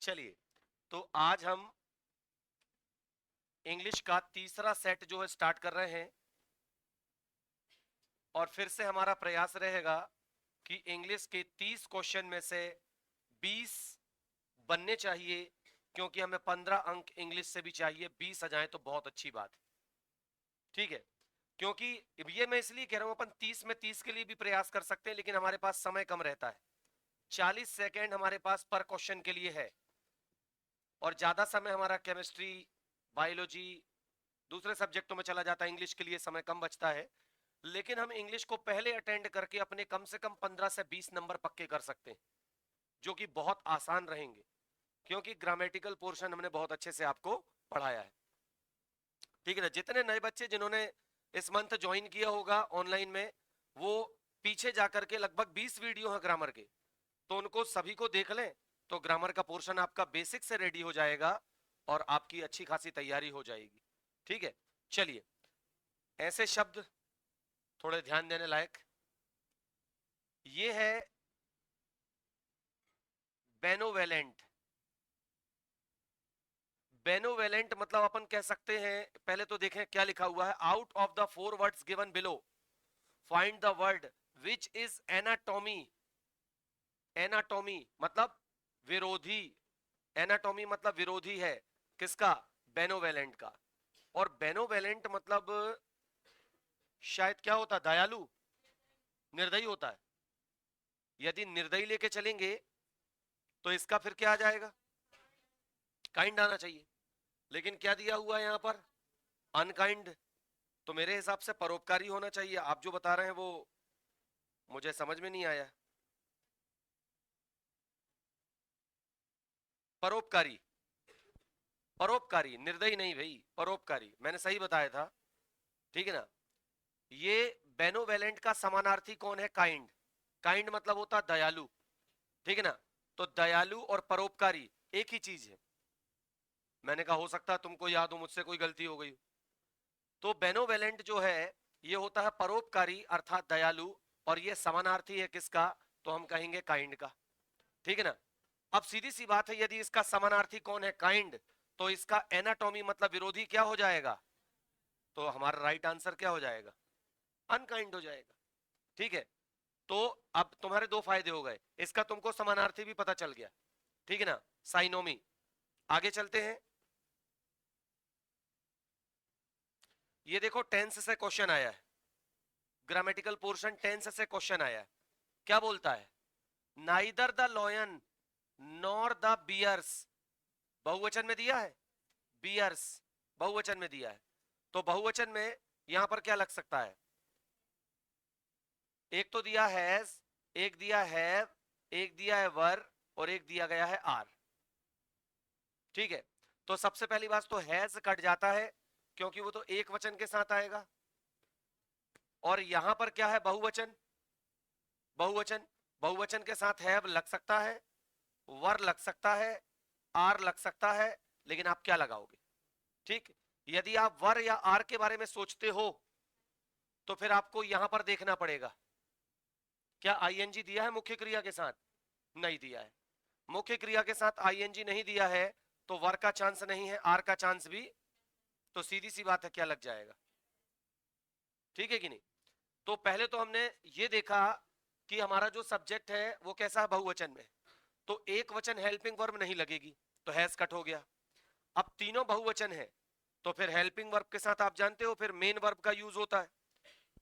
चलिए, तो आज हम इंग्लिश का तीसरा सेट जो है स्टार्ट कर रहे हैं। और फिर से हमारा प्रयास रहेगा कि इंग्लिश के 30 क्वेश्चन में से 20 बनने चाहिए, क्योंकि हमें 15 अंक इंग्लिश से भी चाहिए। 20 आ जाए तो बहुत अच्छी बात है, ठीक है। क्योंकि ये मैं इसलिए कह रहा हूं, अपन 30 में 30 के लिए भी प्रयास कर सकते हैं, लेकिन हमारे पास समय कम रहता है। 40 सेकेंड हमारे पास पर क्वेश्चन के लिए है, और ज्यादा समय हमारा केमिस्ट्री, बायोलॉजी, दूसरे सब्जेक्टों में चला जाता है। इंग्लिश के लिए समय कम बचता है, लेकिन हम इंग्लिश को पहले अटेंड करके अपने कम से कम 15 से 20 नंबर पक्के कर सकते हैं, जो कि बहुत आसान रहेंगे, क्योंकि ग्रामेटिकल पोर्शन हमने बहुत अच्छे से आपको पढ़ाया है, ठीक है ना। जितने नए बच्चे जिन्होंने इस मंथ ज्वाइन किया होगा ऑनलाइन में, वो पीछे जाकर के लगभग 20 वीडियो है ग्रामर के, तो उनको सभी को देख लें, तो ग्रामर का पोर्शन आपका बेसिक से रेडी हो जाएगा और आपकी अच्छी खासी तैयारी हो जाएगी, ठीक है। चलिए, ऐसे शब्द थोड़े ध्यान देने लायक, ये है बेनोवेलेंट। बेनोवेलेंट मतलब अपन कह सकते हैं, पहले तो देखें क्या लिखा हुआ है। Out of the 4 words given below, find the word which is anatomy. Anatomy मतलब विरोधी, एनाटॉमी मतलब विरोधी है किसका? बेनोवेलेंट का। और बेनोवेलेंट मतलब शायद क्या होता है? दयालु, निर्दयी होता है। यदि निर्दयी लेके चलेंगे तो इसका फिर क्या आ जाएगा? काइंड आना चाहिए, लेकिन क्या दिया हुआ है यहां पर? अनकाइंड। तो मेरे हिसाब से परोपकारी होना चाहिए। आप जो बता रहे हैं वो मुझे समझ में नहीं आया। परोपकारी, परोपकारी, निर्दयी नहीं भाई, परोपकारी मैंने सही बताया था, ठीक है ना। ये बेनोवेलेंट का समानार्थी कौन है? काइंड। काइंड मतलब होता है दयालु, ठीक है ना। तो दयालु और परोपकारी एक ही चीज है। मैंने कहा हो सकता है तुमको याद हो, मुझसे कोई गलती हो गई। तो बेनोवेलेंट जो है ये होता है परोपकारी अर्थात दयालु, और ये समानार्थी है किसका? तो हम कहेंगे काइंड का, ठीक है ना। अब सीधी सी बात है, यदि इसका समानार्थी कौन है? काइंड, तो इसका एनाटॉमी मतलब विरोधी क्या हो जाएगा? तो हमारा राइट आंसर क्या हो जाएगा? अनकाइंड हो जाएगा, ठीक है। तो अब तुम्हारे दो फायदे हो गए, इसका तुमको समानार्थी भी पता चल गया, ठीक है ना, साइनोमी। आगे चलते हैं। ये देखो टेंस से क्वेश्चन आया है, ग्रामेटिकल पोर्शन टेंस से क्वेश्चन आया है। क्या बोलता है? Neither the lion nor the bears, बहुवचन में दिया है, बियर्स बहुवचन में दिया है, तो बहुवचन में यहां पर क्या लग सकता है? एक तो दिया हैज, एक दिया हैव, एक दिया है वर, और एक दिया गया है आर, ठीक है। तो सबसे पहली बात तो हैज कट जाता है, क्योंकि वो तो एक वचन के साथ आएगा। और यहां पर क्या है? बहुवचन, बहुवचन, बहुवचन के साथ हैव लग सकता है, वर लग सकता है, आर लग सकता है, लेकिन आप क्या लगाओगे? ठीक। यदि आप वर या आर के बारे में सोचते हो तो फिर आपको यहां पर देखना पड़ेगा, क्या आईएनजी दिया है मुख्य क्रिया के साथ? नहीं दिया है। मुख्य क्रिया के साथ आईएनजी नहीं दिया है, तो वर का चांस नहीं है, आर का चांस भी। तो सीधी सी बात है, क्या लग जाएगा? ठीक है कि नहीं। तो पहले तो हमने ये देखा कि हमारा जो सब्जेक्ट है वो कैसा है? बहुवचन में। तो एक वचन हेल्पिंग वर्ब नहीं लगेगी, तो हैज कट हो गया। अब तीनों बहुवचन है, तो फिर हेल्पिंग वर्ब के साथ आप जानते हो फिर मेन वर्ब का यूज होता है।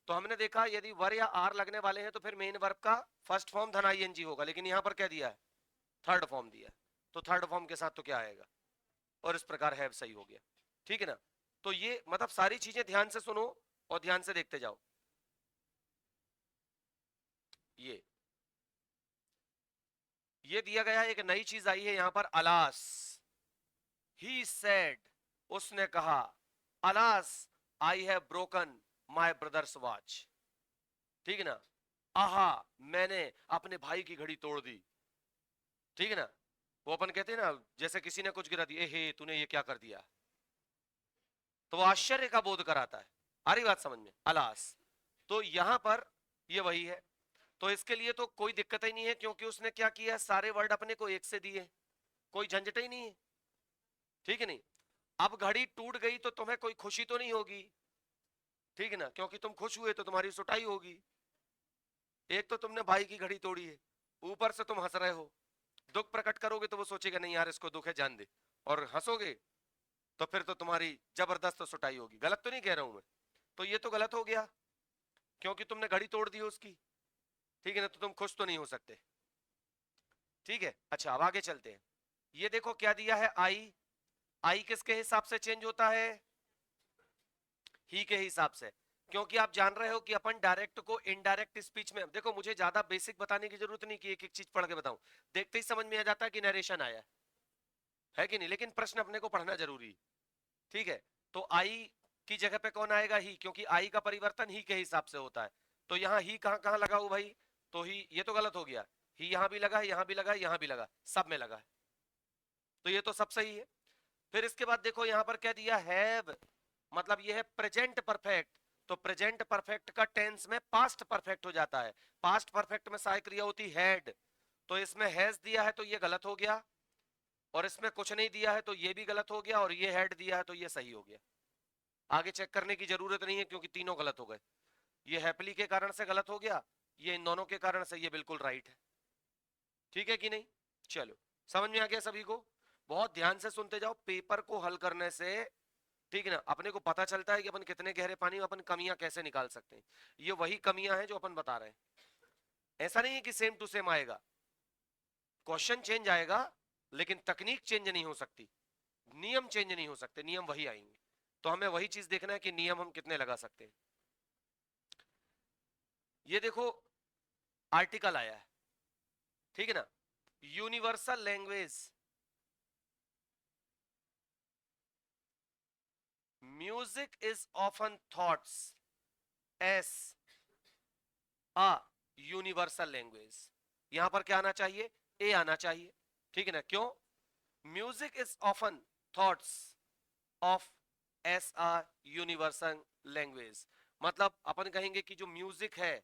तो हमने देखा यदि वर या आर लगने वाले हैं तो फिर मेन वर्ब का फर्स्ट फॉर्म धन आईएनजी होगा, लेकिन यहां पर क्या दिया है? थर्ड फॉर्म दिया है। तो थर्ड फॉर्म के साथ तो क्या आएगा? और इस प्रकार हैव सही हो गया, ठीक है ना। तो ये मतलब सारी चीजें ध्यान से सुनो और ध्यान से देखते जाओ। ये दिया गया है, एक नई चीज आई है यहां पर, अलास। ही सेड, उसने कहा, alas I have broken my brothers watch, ठीक है ना। आहा, मैंने अपने भाई की घड़ी तोड़ दी, ठीक है ना। वो अपन कहते हैं ना, जैसे किसी ने कुछ गिरा दिया, हे तूने ये क्या कर दिया, तो वो आश्चर्य का बोध कराता है। आ रही बात समझ में? अलास। तो यहां पर ये वही है। तो इसके लिए तो कोई दिक्कत ही नहीं है, क्योंकि उसने क्या किया? सारे वर्ड अपने को एक से दिए, कोई झंझट ही नहीं है, ठीक है नहीं। अब घड़ी टूट गई तो तुम्हें कोई खुशी तो नहीं होगी, ठीक है ना, क्योंकि तुम खुश हुए तो तुम्हारी सुटाई होगी। एक तो तुमने भाई की घड़ी तोड़ी है, ऊपर से तुम हंस रहे हो। दुख प्रकट करोगे तो वो सोचेगा नहीं यार इसको दुख है जान दे, और हंसोगे तो फिर तो तुम्हारी जबरदस्त सुटाई होगी। गलत तो नहीं कह रहा हूं मैं? तो ये तो गलत हो गया, क्योंकि तुमने घड़ी तोड़ दी उसकी, ठीक है ना, तो तुम खुश तो नहीं हो सकते, ठीक है। अच्छा अब आगे चलते हैं। ये देखो क्या दिया है, आई। आई किसके हिसाब से चेंज होता है? ही के हिसाब से। क्योंकि आप जान रहे हो कि अपन डायरेक्ट को इनडायरेक्ट स्पीच में, देखो मुझे ज्यादा बेसिक बताने की जरूरत नहीं कि एक एक चीज पढ़ के बताऊं, देखते ही समझ में आ जाता है कि नरेशन आया है कि नहीं, लेकिन प्रश्न अपने को पढ़ना जरूरी, ठीक है। तो आई की जगह पे कौन आएगा? ही, क्योंकि आई का परिवर्तन ही के हिसाब से होता है। तो यहाँ ही कहां कहां लगा हो भाई? तो ही, ये तो गलत हो गया, ही यहां भी लगा है, यहां भी लगा है, यहां भी लगा, सब में लगा है, तो ये तो सब सही है। फिर इसके बाद देखो यहां पर क्या दिया, हैव, मतलब ये है प्रेजेंट परफेक्ट। तो प्रेजेंट परफेक्ट का टेंस में पास्ट परफेक्ट हो जाता है। पास्ट परफेक्ट में सहायक क्रिया होती हैड, तो इसमें हैज दिया है तो ये गलत हो गया, और इसमें कुछ नहीं दिया है तो ये भी गलत हो गया, और ये हैड दिया है तो ये सही हो गया। आगे चेक करने की जरूरत नहीं है क्योंकि तीनों गलत हो गए। ये हैप्पीली के कारण से गलत हो गया, ये इन दोनों के कारण से ये बिल्कुल राइट है, ठीक है कि नहीं? चलो, समझ में आ गया सभी को? बहुत ध्यान से सुनते जाओ, पेपर को हल करने से, ठीक है ना, अपने को पता चलता है कि अपन कितने गहरे पानी में अपन कमियां कैसे निकाल सकते हैं। ये वही कमियां हैं जो अपन बता रहे हैं। ऐसा नहीं है कि सेम टू सेम आएगा, क्वेश्चन चेंज आएगा, लेकिन तकनीक चेंज नहीं हो सकती, नियम चेंज नहीं हो सकते, नियम वही आएंगे। तो हमें वही चीज देखना है कि नियम हम कितने लगा सकते हैं। ये देखो आर्टिकल आया है, ठीक है ना, universal language, music is often thoughts S a universal language. यहां पर क्या आना चाहिए? ए आना चाहिए, ठीक है ना। क्यों? Music is often thoughts of S a universal language, मतलब अपन कहेंगे कि जो म्यूजिक है,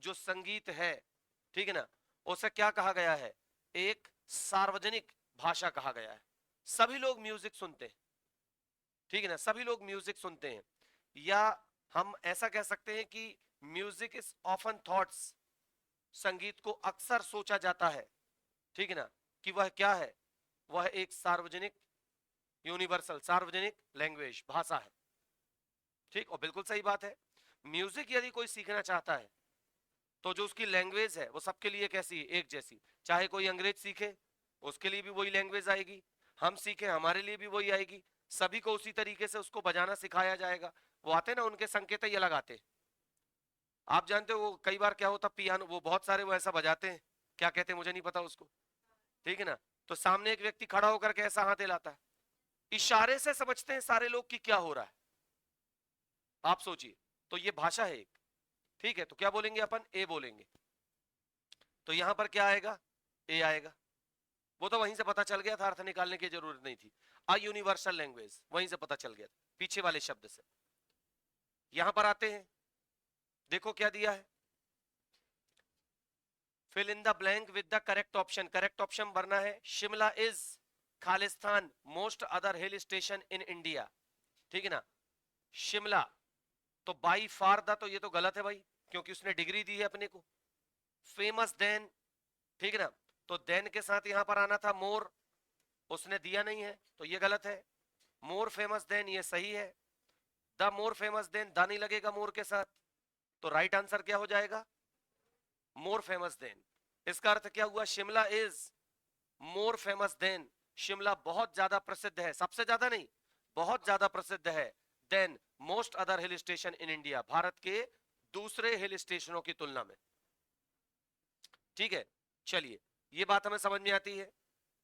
जो संगीत है, ठीक है ना, उसे क्या कहा गया है? एक सार्वजनिक भाषा कहा गया है। सभी लोग म्यूजिक सुनते हैं, ठीक है ना, सभी लोग म्यूजिक सुनते हैं। या हम ऐसा कह सकते हैं कि म्यूजिक इज ऑफन थॉट्स, संगीत को अक्सर सोचा जाता है, ठीक है ना, कि वह क्या है? वह एक सार्वजनिक, यूनिवर्सल, सार्वजनिक लैंग्वेज, भाषा है, ठीक। और बिल्कुल सही बात है। म्यूजिक यदि कोई सीखना चाहता है तो जो उसकी लैंग्वेज है वो सबके लिए कैसी है? एक जैसी। चाहे कोई अंग्रेज सीखे, उसके लिए भी वही लैंग्वेज आएगी, हम सीखे हमारे लिए भी वही आएगी, सभी को उसी तरीके से उसको बजाना सिखाया जाएगा। वो आते ना, उनके संकेत ही अलग आते। आप जानते हो वो कई बार क्या होता, पियानो, वो बहुत सारे वो ऐसा बजाते हैं, क्या कहते हैं मुझे नहीं पता उसको, ठीक है ना, तो सामने एक व्यक्ति खड़ा होकर के ऐसा हाथ हिलाता है, इशारे से समझते हैं सारे लोग कि क्या हो रहा है। आप सोचिए, तो ये भाषा है एक, ठीक है। तो क्या बोलेंगे अपन? ए बोलेंगे। तो यहां पर क्या आएगा? ए आएगा। वो तो वहीं से पता चल गया था, अर्थ निकालने की जरूरत नहीं थी। अ यूनिवर्सल लैंग्वेज वहीं से पता चल गया था, पीछे वाले शब्द से। यहां पर आते हैं, देखो क्या दिया है, fill in the blank with the correct option. Correct option भरना है, शिमला इज खालिस्तान most other hill station in India, ठीक है ना। शिमला, तो बाई फार द, तो ये तो गलत है भाई, क्योंकि उसने डिग्री दी है अपने को। फेमस देन, ठीक है ना, तो देन के साथ यहां पर आना था मोर, उसने दिया नहीं है तो ये गलत है। मोर फेमस देन, ये सही है। The more famous than, the नहीं लगेगा मोर के साथ, तो राइट आंसर क्या हो जाएगा? More famous than. इसका अर्थ क्या हुआ? Shimla is more famous than, Shimla बहुत ज्यादा प्रसिद्ध है, सबसे ज्यादा नहीं, बहुत ज्यादा प्रसिद्ध है, than most other hill station in India, Bharat के दूसरे हिल स्टेशनों की तुलना में, ठीक है। चलिए, ये बात हमें समझ में आती है।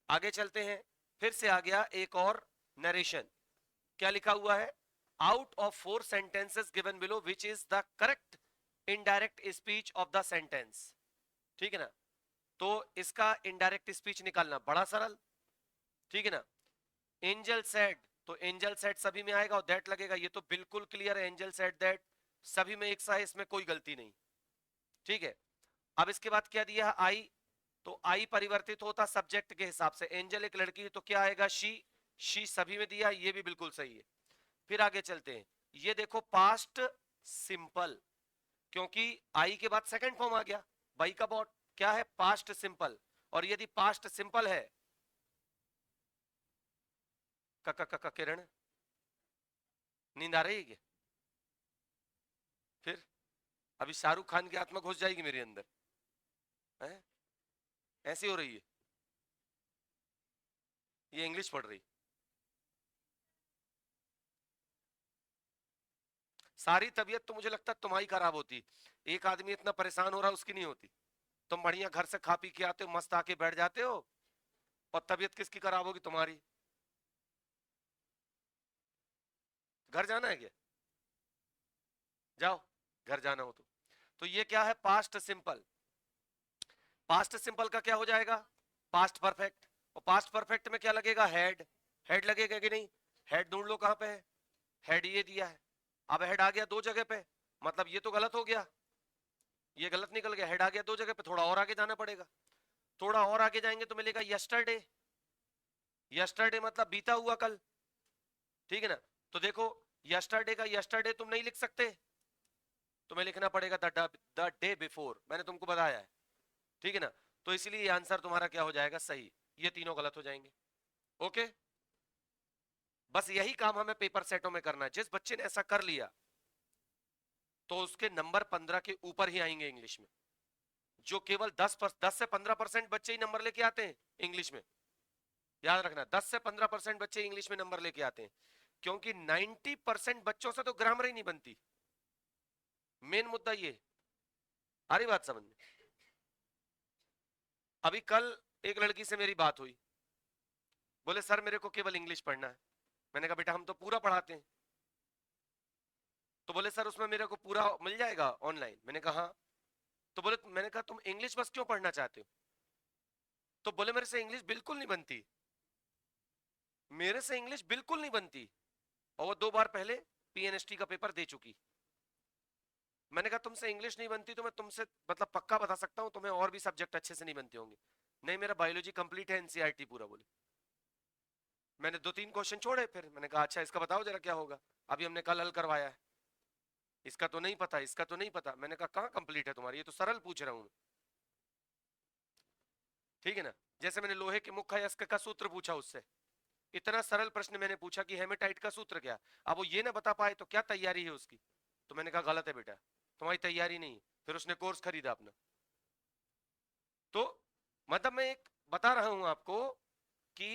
आगे चलते हैं, फिर से आ गया एक और नरेशन। क्या लिखा हुआ है? Out of 4 sentences given below which is the correct indirect speech of the sentence, ठीक है ना। तो इसका इनडायरेक्ट स्पीच निकालना बड़ा सरल, ठीक है ना। एंजल सेड, तो एंजल सेड सभी में आएगा और दैट लगेगा, ये तो बिल्कुल क्लियर है, एंजल सेड दैट सभी में एक सा है, इसमें कोई गलती नहीं, ठीक है। अब इसके बाद क्या दिया है? आई, तो आई परिवर्तित होता सब्जेक्ट के हिसाब से, एंजल एक लड़की है तो क्या आएगा, शी सभी में दिया, ये भी बिल्कुल सही है। फिर आगे चलते हैं, ये देखो पास्ट सिंपल, क्योंकि आई के बाद सेकंड फॉर्म आ गया बाई का बॉट, क्या है पास्ट सिंपल। और यदि पास्ट सिंपल है, का किरण नींद आ रही है क्या? फिर अभी शाहरुख खान की आत्मा घुस जाएगी मेरे अंदर है? ऐसी हो रही है, ये इंग्लिश पढ़ रही। सारी तबीयत तो मुझे लगता है तुम्हारी खराब होती, एक आदमी इतना परेशान हो रहा है उसकी नहीं होती। तुम बढ़िया घर से खा पी के आते हो, मस्त आके बैठ जाते हो, और तबीयत किसकी खराब होगी, तुम्हारी। घर जाना है क्या? जाओ, घर जाना हो तो ये क्या है पास्ट सिंपल। पास्ट सिंपल का क्या हो जाएगा, पास्ट परफेक्ट। और पास्ट परफेक्ट में क्या लगेगा, हेड। हेड लगेगा कि नहीं, हेड ढूंढ लो कहां पे है, हेड ये दिया है। अब हेड आ गया दो जगह पे, मतलब ये तो गलत हो गया, ये गलत निकल गया, हेड आ गया दो जगह पे, थोड़ा और आगे जाना पड़ेगा। थोड़ा और आगे जाएंगे तो मिलेगा यस्टरडे, यस्टरडे मतलब बीता हुआ कल, ठीक है ना। तो देखो यस्टरडे का यस्टरडे तुम नहीं लिख सकते, तुम्हें लिखना पड़ेगा द डे बिफोर, मैंने तुमको बताया है, ठीक है ना। तो इसलिए आंसर तुम्हारा क्या हो जाएगा, सही। ये तीनों गलत हो जाएंगे। ओके, बस यही काम हमें पेपर सेटों में करना है। जिस बच्चे ने ऐसा कर लिया तो उसके नंबर 15 के ऊपर ही आएंगे इंग्लिश में। जो केवल 10 से 15% बच्चे ही नंबर लेके आते हैं इंग्लिश में, याद रखना 10 से 15% बच्चे इंग्लिश में नंबर लेके आते हैं, क्योंकि 90% बच्चों से तो ग्रामर ही नहीं बनती। मेन मुद्दा ये, आ रही बात समझ में। अभी कल एक लड़की से मेरी बात हुई, बोले सर मेरे को केवल इंग्लिश पढ़ना है। मैंने कहा बेटा हम तो पूरा पढ़ाते हैं। तो बोले सर उसमें मेरे को पूरा मिल जाएगा ऑनलाइन, मैंने कहा हाँ। तो बोले, मैंने कहा तुम इंग्लिश बस क्यों पढ़ना चाहते हो? तो बोले मेरे से इंग्लिश बिल्कुल नहीं बनती, मेरे से इंग्लिश बिल्कुल नहीं बनती, और वो 2 बार पहले पीएनएसटी का पेपर दे चुकी। मैंने कहा तुमसे इंग्लिश नहीं बनती तो मैं तुमसे मतलब पक्का बता सकता हूँ तुम्हें और भी सब्जेक्ट अच्छे से नहीं बनते होंगे। नहीं मेरा बायोलॉजी कंप्लीट है, एनसीईआरटी पूरा। बोले मैंने 2-3 क्वेश्चन छोड़े, फिर मैंने कहा अच्छा इसका बताओ जरा क्या होगा, अभी हमने कल हल करवाया है, इसका तो नहीं पता, इसका तो नहीं पता। मैंने कहा कहाँ कंप्लीट है तुम्हारी, ये तो सरल पूछ रहा हूँ, ठीक है ना। जैसे मैंने लोहे के मुख्य अयस्क का सूत्र पूछा उससे, इतना सरल प्रश्न मैंने पूछा कि हेमेटाइट का सूत्र क्या, अब वो ये ना बता पाए तो क्या तैयारी है उसकी। तो मैंने कहा गलत है बेटा, तुम्हारी तैयारी नहीं है। फिर उसने कोर्स खरीदा अपना। तो मतलब मैं एक बता रहा हूं आपको कि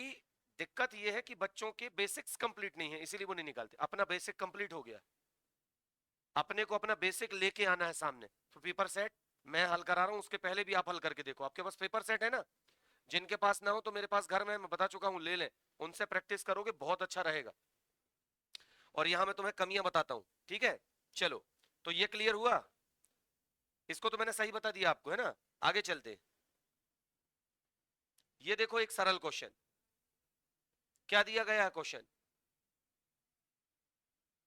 दिक्कत यह है कि बच्चों के बेसिक्स कंप्लीट नहीं है, इसीलिए वो नहीं निकालते। अपना बेसिक कंप्लीट हो गया, अपने को अपना बेसिक लेके आना है सामने। तो पेपर सेट मैं हल करा रहा हूं, उसके पहले भी आप हल करके देखो। आपके पास पेपर सेट है ना, जिनके पास ना हो तो मेरे पास घर में मैं बता चुका हूं ले लें, उनसे प्रैक्टिस करोगे बहुत अच्छा रहेगा। और यहां मैं तुम्हें कमियां बताता हूं, ठीक है। चलो, तो ये क्लियर हुआ, इसको तो मैंने सही बता दिया आपको, है ना। आगे चलते, ये देखो एक सरल क्वेश्चन, क्या दिया गया है क्वेश्चन,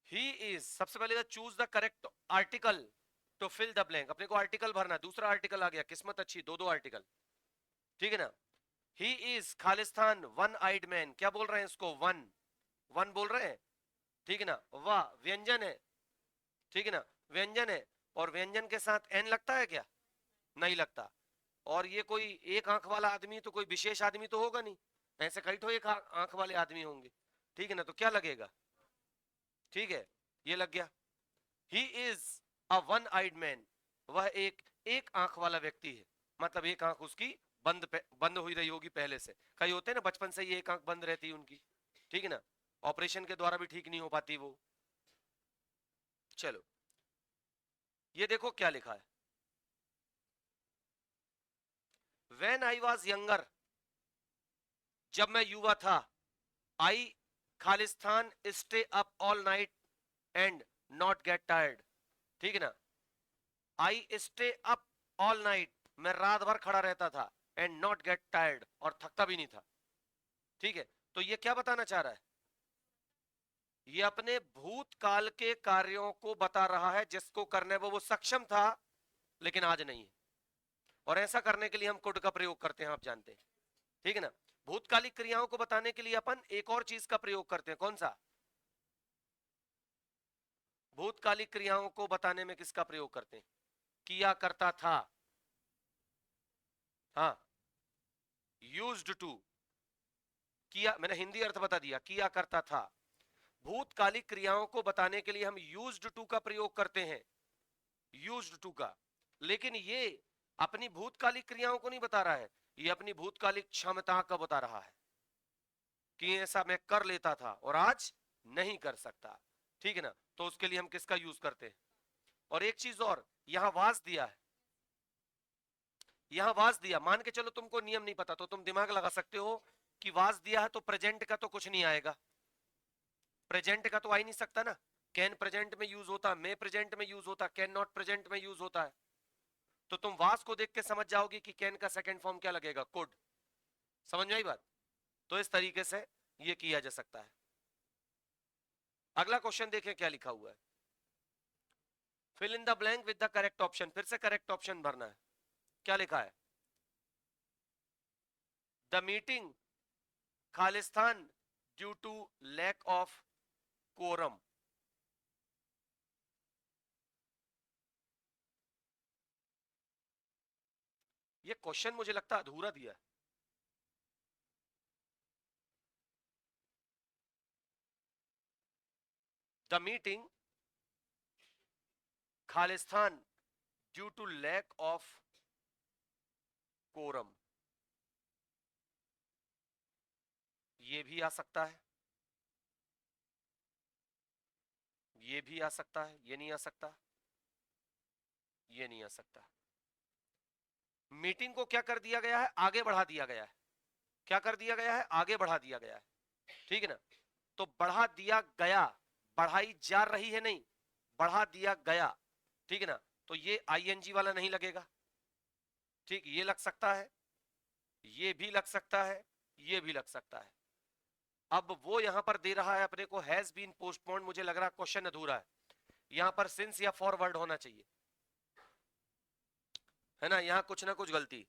ही इज, सबसे पहले choose the correct article to fill the blank. अपने को आर्टिकल भरना, दूसरा आर्टिकल आ गया, किस्मत अच्छी, दो आर्टिकल, ठीक है ना। ही इज खालिस्तान वन आइड मैन, क्या बोल रहे हैं इसको, वन, वन बोल रहे हैं, ठीक है ना। वाह व्यंजन है, ठीक है ना, व्यंजन है। और व्यंजन के साथ एन लगता है क्या, नहीं लगता। और ये कोई एक आंख वाला आदमी तो कोई विशेष आदमी तो होगा नहीं, ऐसे कई तो एक आंख वाले आदमी होंगे, ठीक है ना। तो क्या लगेगा, ठीक है, ये लग गया। He is a one eyed man, वह एक एक आंख वाला व्यक्ति है, मतलब एक आंख उसकी बंद हुई रही होगी पहले से। कई होते हैं ना बचपन से ही एक आंख बंद रहती है उनकी, ठीक है ना, ऑपरेशन के द्वारा भी ठीक नहीं हो पाती वो। चलो, ये देखो क्या लिखा है, व्हेन आई वॉज यंगर, जब मैं युवा था, आई खालिस्तान stay up all night and not get tired, ठीक है ना। I stay up all night, मैं रात भर खड़ा रहता था, एंड नॉट गेट टायर्ड, और थकता भी नहीं था, ठीक है। तो ये क्या बताना चाह रहा है, ये अपने भूतकाल के कार्यों को बता रहा है जिसको करने वो सक्षम था लेकिन आज नहीं है। और ऐसा करने के लिए हम कुड का प्रयोग करते हैं, आप जानते हैं, ठीक है ना। भूतकालिक क्रियाओं को बताने के लिए अपन एक और चीज का प्रयोग करते हैं, कौन सा? भूतकालिक क्रियाओं को बताने में किसका प्रयोग करते हैं? किया करता था, हाँ, यूज्ड टू, किया, मैंने हिंदी अर्थ बता दिया, किया करता था। भूतकालिक क्रियाओं को बताने के लिए हम यूज्ड टू का प्रयोग करते हैं, यूज्ड टू का। लेकिन ये अपनी भूतकालिक क्रियाओं को नहीं बता रहा है, ये अपनी भूतकालिक क्षमता का बता रहा है कि ऐसा मैं कर लेता था और आज नहीं कर सकता, ठीक है ना। तो उसके लिए हम किसका यूज करते हैं? और एक चीज और, यहां वाज दिया है, यहां वाज दिया, मान के चलो तुमको नियम नहीं पता तो तुम दिमाग लगा सकते हो कि वाज दिया है तो प्रेजेंट का तो कुछ नहीं आएगा, प्रेजेंट का तो आ ही नहीं सकता ना। कैन प्रेजेंट में यूज होता, मे प्रेजेंट में यूज होता, कैन नॉट प्रेजेंट में यूज होता है। तो तुम वास को देख के समझ जाओगे कि कैन का सेकंड फॉर्म क्या लगेगा, कुड। समझ में आई बात? तो इस तरीके से ये किया जा सकता है। अगला क्वेश्चन देखें क्या लिखा हुआ है, fill in the blank with the correct option. फिर से करेक्ट ऑप्शन भरना है। क्या लिखा है? द मीटिंग खालिस्तान due to lack of quorum. ये क्वेश्चन मुझे लगता है अधूरा दिया है। द मीटिंग खालिस्तान due to lack of quorum, ये भी आ सकता है, ये भी आ सकता है, ये नहीं आ सकता, ये नहीं आ सकता। मीटिंग को क्या कर दिया गया है? आगे बढ़ा दिया गया है। क्या कर दिया गया है? आगे बढ़ा दिया गया है, ठीक है ना। तो बढ़ा दिया गया, बढ़ाई जा रही है नहीं, बढ़ा दिया गया, ठीक है ना। तो ये आईएनजी वाला नहीं लगेगा, ठीक, ये लग सकता है, ये भी लग सकता है, ये भी लग सकता है। अब वो यहां पर दे रहा है अपने को हैज बीन पोस्टपोन्ड, मुझे लग रहा है क्वेश्चन अधूरा है। यहां पर सिंस या फॉरवर्ड होना चाहिए, है ना। यहां कुछ ना कुछ गलती,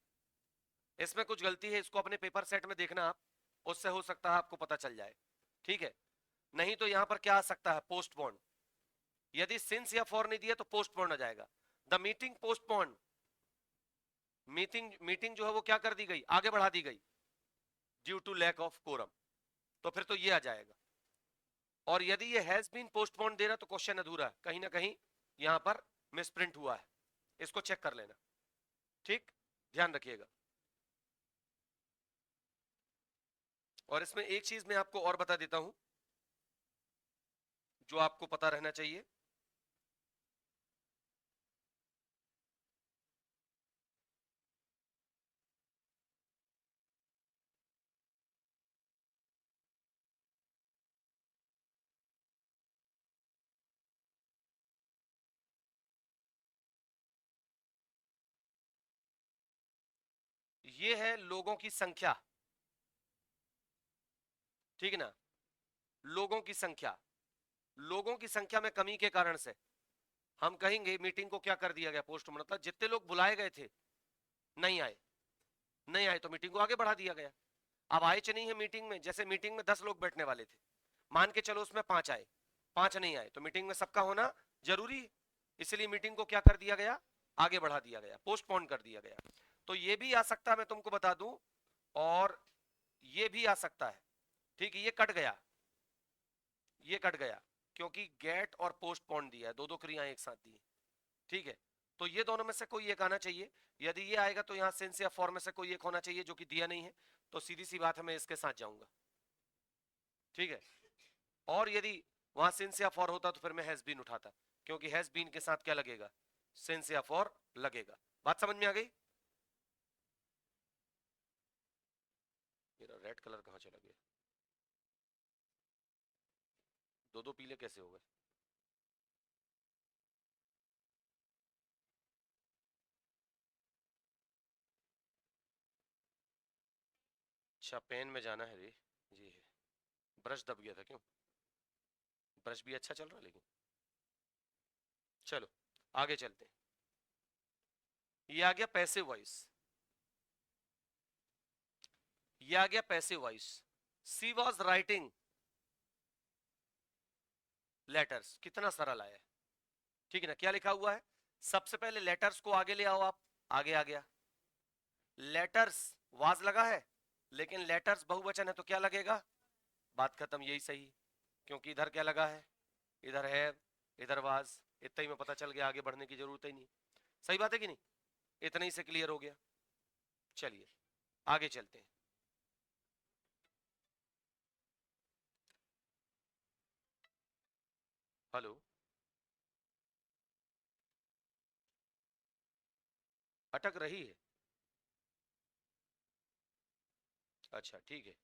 इसमें कुछ गलती है, इसको अपने पेपर सेट में देखना आप, उससे हो सकता है आपको पता चल जाए, ठीक है। नहीं तो यहां पर क्या आ सकता है? पोस्टपोन। यदि सिंस या फॉर नहीं दिया तो पोस्टपोन आ जाएगा। The meeting postpone, meeting meeting जो है वो क्या कर दी गई? आगे बढ़ा दी गई, due to lack of quorum. तो फिर तो ये आ जाएगा। और यदि ये हैज बीन पोस्टपोन दे रहा तो क्वेश्चन अधूरा है, कहीं ना कहीं यहां पर मिसप्रिंट हुआ है, इसको चेक कर लेना, ठीक, ध्यान रखिएगा। और इसमें एक चीज मैं आपको और बता देता हूं जो आपको पता रहना चाहिए। ये है लोगों की संख्या, ठीक है ना, लोगों की संख्या। लोगों की संख्या में कमी के कारण से हम कहेंगे मीटिंग को क्या कर दिया गया? पोस्ट, मतलब जितने लोग बुलाए गए थे नहीं आए, नहीं आए तो मीटिंग को आगे बढ़ा दिया गया। अब आए नहीं है मीटिंग में, जैसे मीटिंग में 10 लोग बैठने वाले थे, मान के चलो उसमें 5 आए, 5 नहीं आए, तो मीटिंग में सबका होना जरूरी है, इसलिए मीटिंग को क्या कर दिया गया? आगे बढ़ा दिया गया, पोस्टपोन कर दिया गया। तो ये भी आ सकता है, मैं तुमको बता दूं, और ये भी आ सकता है, ठीक है। ये कट गया, ये कट गया, क्योंकि गेट और पोस्टपोन दिया है, दो दो क्रियाएं एक साथ दी है, ठीक है। तो ये दोनों में से कोई एक आना चाहिए। यदि ये आएगा तो यहाँ सिंस या फॉर में से कोई एक होना चाहिए, जो कि दिया नहीं है, तो सीधी सी बात है मैं इसके साथ जाऊंगा, ठीक है। और यदि वहां सिंस या फॉर होता तो फिर मैं हैज बीन उठाता, क्योंकि हैज बीन के साथ क्या लगेगा? सिंस या फॉर लगेगा। बात समझ में आ गई? मेरा रेड कलर कहां चला गया? दो दो पीले कैसे हो गए? अच्छा, पेन में जाना है रे, जी है। ब्रश दब गया था क्यों? ब्रश भी अच्छा चल रहा है लेकिन, चलो आगे चलते हैं। ये आ गया पैसिव वॉइस, ये आ गया passive voice. She was writing letters, कितना सरल आया है, ठीक है ना। क्या लिखा हुआ है, सबसे पहले लेटर्स को आगे ले आओ आप, आगे आ गया। लेटर्स वाज लगा है, लेकिन लेटर्स बहुवचन है तो क्या लगेगा, बात खत्म, यही सही, क्योंकि इधर क्या लगा है, इधर है, इधर वाज, इतना ही में पता चल गया, आगे बढ़ने की जरूरत ही नहीं। सही बात है कि नहीं, इतना ही से क्लियर हो गया। चलिए आगे चलते हैं। हेलो, अटक रही है, अच्छा ठीक है।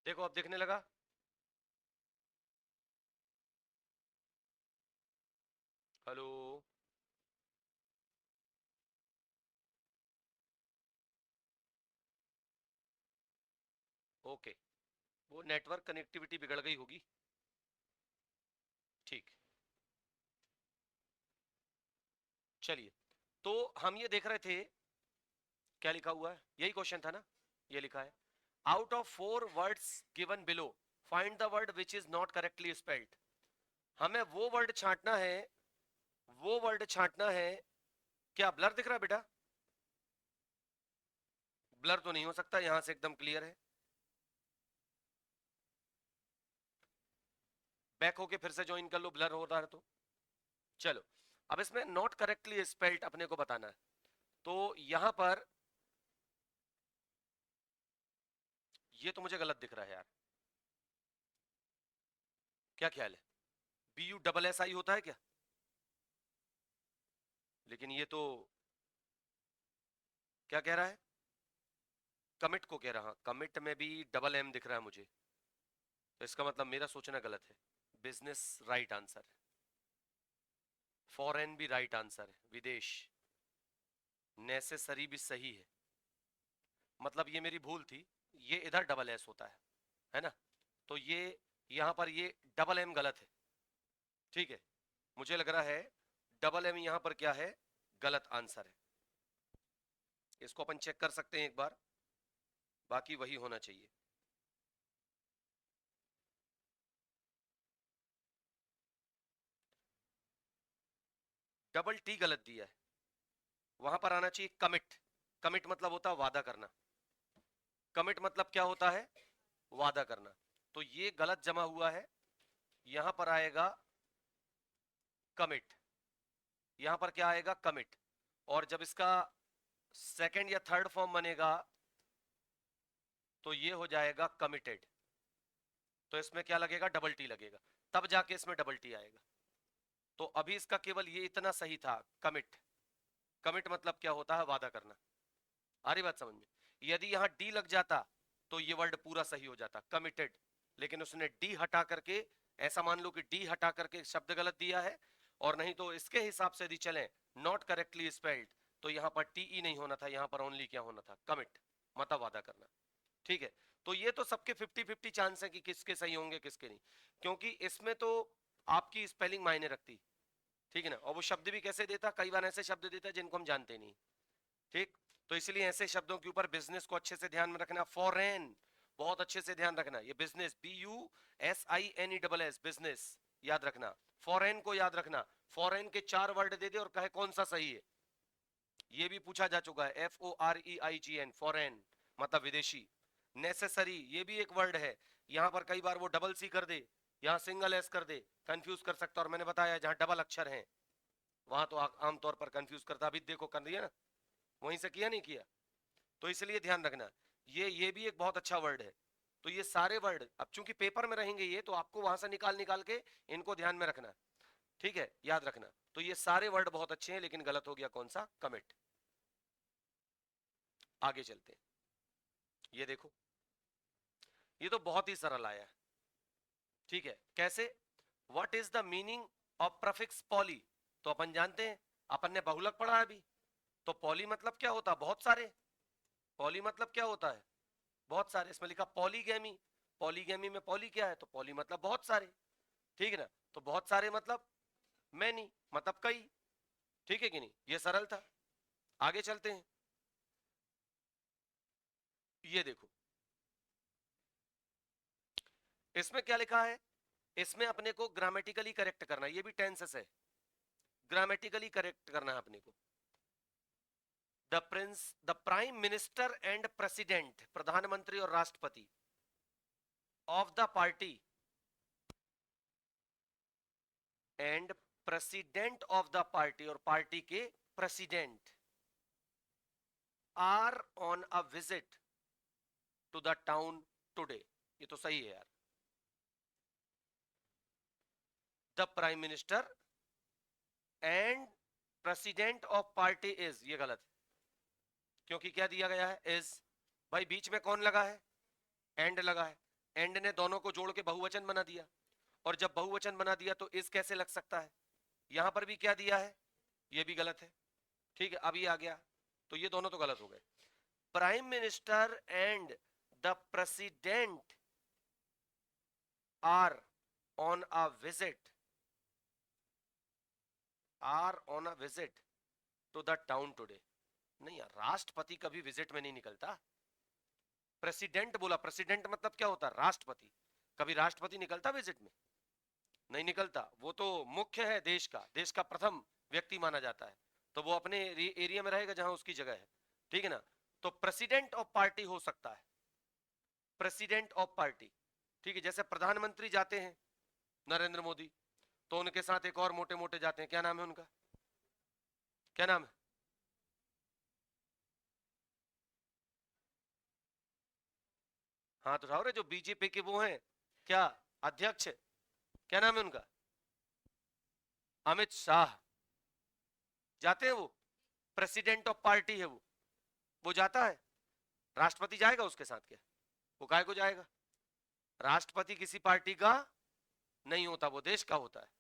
देखो अब दिखने लगा, हेलो, ओके, वो नेटवर्क कनेक्टिविटी बिगड़ गई होगी, ठीक। चलिए, तो हम ये देख रहे थे, क्या लिखा हुआ है, यही क्वेश्चन था ना, ये लिखा है, out of 4 words given below find the word which is not correctly spelled. हमें वो वर्ड छांटना है, वो वर्ड छांटना है। क्या ब्लर दिख रहा है बेटा, ब्लर तो नहीं हो सकता, यहां से एकदम क्लियर है। बैक होके फिर से ज्वाइन कर लो, ब्लर हो रहा है तो। चलो, अब इसमें नॉट करेक्टली स्पेल्ड अपने को बताना है, तो यहां पर ये तो मुझे गलत दिख रहा है यार, क्या ख्याल है, BUSSI होता है क्या, लेकिन ये तो क्या कह रहा है, कमिट को कह रहा, कमिट में भी डबल M दिख रहा है मुझे, तो इसका मतलब मेरा सोचना गलत है। बिजनेस राइट आंसर है, फॉरेन भी राइट आंसर है, विदेश, नेसेसरी भी सही है, मतलब ये मेरी भूल थी, ये इधर डबल S होता है ना, तो ये यहां पर ये डबल M गलत है, ठीक है, मुझे लग रहा है डबल M यहां पर क्या है, गलत आंसर है। इसको अपन चेक कर सकते हैं एक बार, बाकी वही होना चाहिए। डबल T गलत दिया है, वहां पर आना चाहिए कमिट, कमिट मतलब होता है वादा करना, कमिट मतलब क्या होता है, वादा करना, तो ये गलत जमा हुआ है, यहां पर आएगा कमिट, यहां पर क्या आएगा कमिट, और जब इसका सेकंड या थर्ड फॉर्म बनेगा तो ये हो जाएगा कमिटेड, तो इसमें क्या लगेगा, डबल टी लगेगा, तब जाके इसमें डबल टी आएगा। तो अभी इसका केवल ये इतना सही था, कमिट, कमिट मतलब क्या होता है? वादा करना। आ रही बात समझ में? यदि यहाँ डी लग जाता तो ये वर्ड पूरा सही हो जाता, कमिटेड, लेकिन उसने डी हटा करके, ऐसा मान लो कि डी हटा करके शब्द गलत दिया है, और नहीं तो इसके हिसाब से यदि चले, नॉट करेक्टली स्पेल्ड, तो यहाँ पर टीई नहीं होना था, यहाँ पर ओनली क्या होना था? कमिट, मतलब वादा करना। ठीक है, तो ये तो सबके 50-50 चांस है कि किसके सही होंगे किसके नहीं, क्योंकि इसमें तो आपकी स्पेलिंग मायने रखती। ठीक है ना, और वो शब्द भी कैसे देता, कई बार ऐसे शब्द देता है जिनको हम जानते नहीं। ठीक, तो इसलिए ऐसे शब्दों के ऊपर बिजनेस को अच्छे से ध्यान में रखना। फॉरेन, बहुत अच्छे से ध्यान रखना, ये बिजनेस, BUSINESS, बिजनेस याद रखना। फॉरेन को याद रखना, फॉरेन के 4 वर्ड दे दे और कहे कौन सा सही है, ये भी पूछा जा चुका है। FOREIGN, फॉरेन मतलब विदेशी। नेसेसरी, ये भी एक वर्ड है, यहां पर कई बार वो डबल सी कर दे, यहाँ सिंगल एस कर दे, कंफ्यूज कर सकता। और मैंने बताया जहां डबल अक्षर हैं वहां तो आमतौर पर कंफ्यूज करता। अभी देखो कर दिया ना, वहीं से किया नहीं किया, तो इसलिए ध्यान रखना। ये भी एक बहुत अच्छा वर्ड है। तो ये सारे वर्ड अब चूंकि पेपर में रहेंगे ये, तो आपको वहां से निकाल निकाल के इनको ध्यान में रखना। ठीक है, याद रखना। तो ये सारे वर्ड बहुत अच्छे हैं, लेकिन गलत हो गया कौन सा? कमिट। आगे चलते हैं, ये देखो, ये तो बहुत ही सरल आया है। ठीक है, कैसे? What is the meaning of prefix poly? तो अपन जानते हैं, अपन ने बहुलक पढ़ा है अभी। तो पॉली मतलब क्या होता है? बहुत सारे। पॉली मतलब क्या होता है? बहुत सारे। इसमें लिखा पॉलीगैमी, पॉलीगैमी में पॉली क्या है? तो पॉली मतलब बहुत सारे। ठीक है ना, तो बहुत सारे मतलब मैनी, मतलब कई। ठीक है कि नहीं? ये सरल था। आगे चलते हैं, ये देखो इसमें क्या लिखा है। इसमें अपने को ग्रामेटिकली करेक्ट करना, ये भी टेंसेस है, ग्रामेटिकली करेक्ट करना है अपने को। The prime minister and president, प्रधानमंत्री और राष्ट्रपति, of the party and president of the party, और पार्टी के president, are on a visit to the town today. ये तो सही है यार, the prime minister and president of party is, ये गलत है, क्योंकि क्या दिया गया है? इज। भाई बीच में कौन लगा है? एंड लगा है। एंड ने दोनों को जोड़ के बहुवचन बना दिया, और जब बहुवचन बना दिया तो इज कैसे लग सकता है? यहां पर भी क्या दिया है? ये भी गलत है। ठीक है, अब ये आ गया, तो ये दोनों तो गलत हो गए। Prime minister and the president are on a visit, are on a visit to the town today. नहीं यार, राष्ट्रपति कभी विजिट में नहीं निकलता। प्रेसिडेंट बोला, प्रेसिडेंट मतलब क्या होता है? राष्ट्रपति। कभी राष्ट्रपति निकलता विजिट में? नहीं निकलता, वो तो मुख्य है देश का, देश का प्रथम व्यक्ति माना जाता है, तो वो अपने एरिया में रहेगा जहां उसकी जगह है। ठीक है ना, तो प्रेसिडेंट ऑफ पार्टी हो सकता है, प्रेसिडेंट ऑफ पार्टी। ठीक है, जैसे प्रधानमंत्री जाते हैं नरेंद्र मोदी, तो उनके साथ एक और मोटे मोटे जाते हैं, क्या नाम है उनका? क्या नाम है? हाँ तो राव रे, जो बीजेपी के वो हैं, क्या अध्यक्ष, क्या नाम है उनका? अमित शाह। जाते हैं वो, प्रेसिडेंट ऑफ पार्टी है वो जाता है। राष्ट्रपति जाएगा उसके साथ क्या? वो काहे को जाएगा? राष्ट्रपति किसी पार्टी का नहीं होता, वो देश का होता है।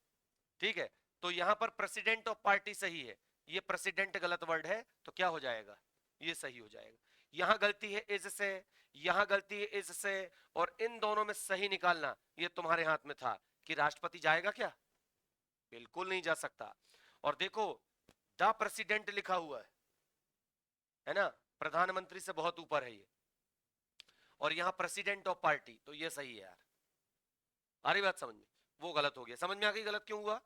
ठीक है, तो यहां पर प्रेसिडेंट ऑफ पार्टी सही है, ये प्रेसिडेंट गलत वर्ड है, तो क्या हो जाएगा? ये सही हो जाएगा। यहां गलती है इज से, यहां गलती है इज से, और इन दोनों में सही निकालना ये तुम्हारे हाथ में था कि राष्ट्रपति जाएगा क्या? बिल्कुल नहीं जा सकता। और देखो, द प्रेसिडेंट लिखा हुआ है ना, प्रधानमंत्री से बहुत ऊपर है ये, और यहां प्रेसिडेंट ऑफ पार्टी, तो ये सही है यार। आ रही बात समझ में? वो गलत हो गया, समझ में आ गई गलत क्यों हुआ?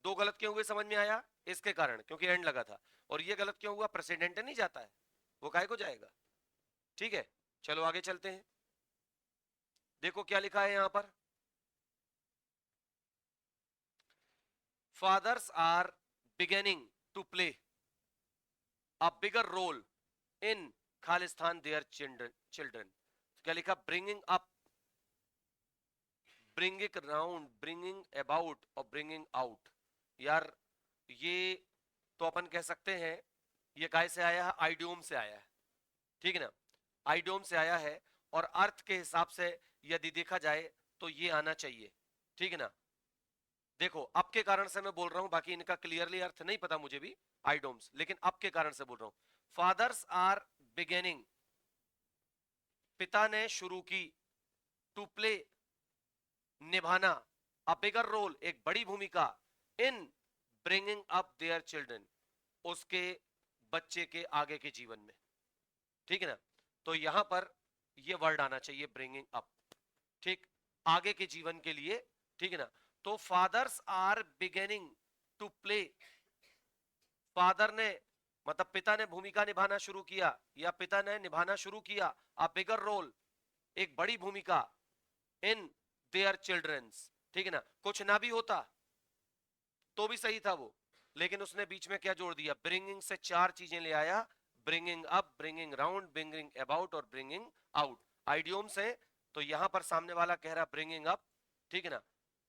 दो गलत क्यों हुए समझ में आया? इसके कारण, क्योंकि एंड लगा था। और ये गलत क्यों हुआ? प्रेसिडेंट नहीं जाता है, वो काहे को जाएगा? ठीक है, चलो आगे चलते हैं। देखो क्या लिखा है यहां पर, fathers are beginning to play a bigger role in खालिस्तान देयर चिल्ड्रन। क्या लिखा? Bringing up, bringing round, bringing about और ब्रिंगिंग आउट। यार ये तो अपन कह सकते हैं ये काय से आया है? आइडियोम से आया है, ठीक है ना, आइडियोम से आया है। और अर्थ के हिसाब से यदि देखा जाए तो ये आना चाहिए, ठीक है ना। देखो अब के कारण से मैं बोल रहा हूं, बाकी इनका क्लियरली अर्थ नहीं पता मुझे भी, आइडोम्स, लेकिन अब के कारण से बोल रहा हूं। फादर्स आर बिगिनिंग, पिता ने शुरू की, टू प्ले, निभाना, अ बिगर रोल, एक बड़ी भूमिका, in bringing up their children, उसके बच्चे के आगे के जीवन में, ठीक है ना। तो यहां पर ये वर्ड आना चाहिए ब्रिंगिंग अप, ठीक, आगे के जीवन के लिए, ठीक है ना। तो fathers are beginning to play, father ने मतलब पिता ने भूमिका निभाना शुरू किया, या पिता ने निभाना शुरू किया, अ बिगर रोल, एक बड़ी भूमिका, इन देयर चिल्ड्रंस, ठीक है ना। कुछ ना भी होता तो भी सही था वो, लेकिन उसने बीच में क्या जोड़ दिया? ब्रिंगिंग से चार चीजें ले आया, bringing up, bringing round, bringing about और ब्रिंगिंग आउट, आइडियोम्स है। तो यहां पर सामने वाला कह रहा ब्रिंगिंग अप, ठीक है ना,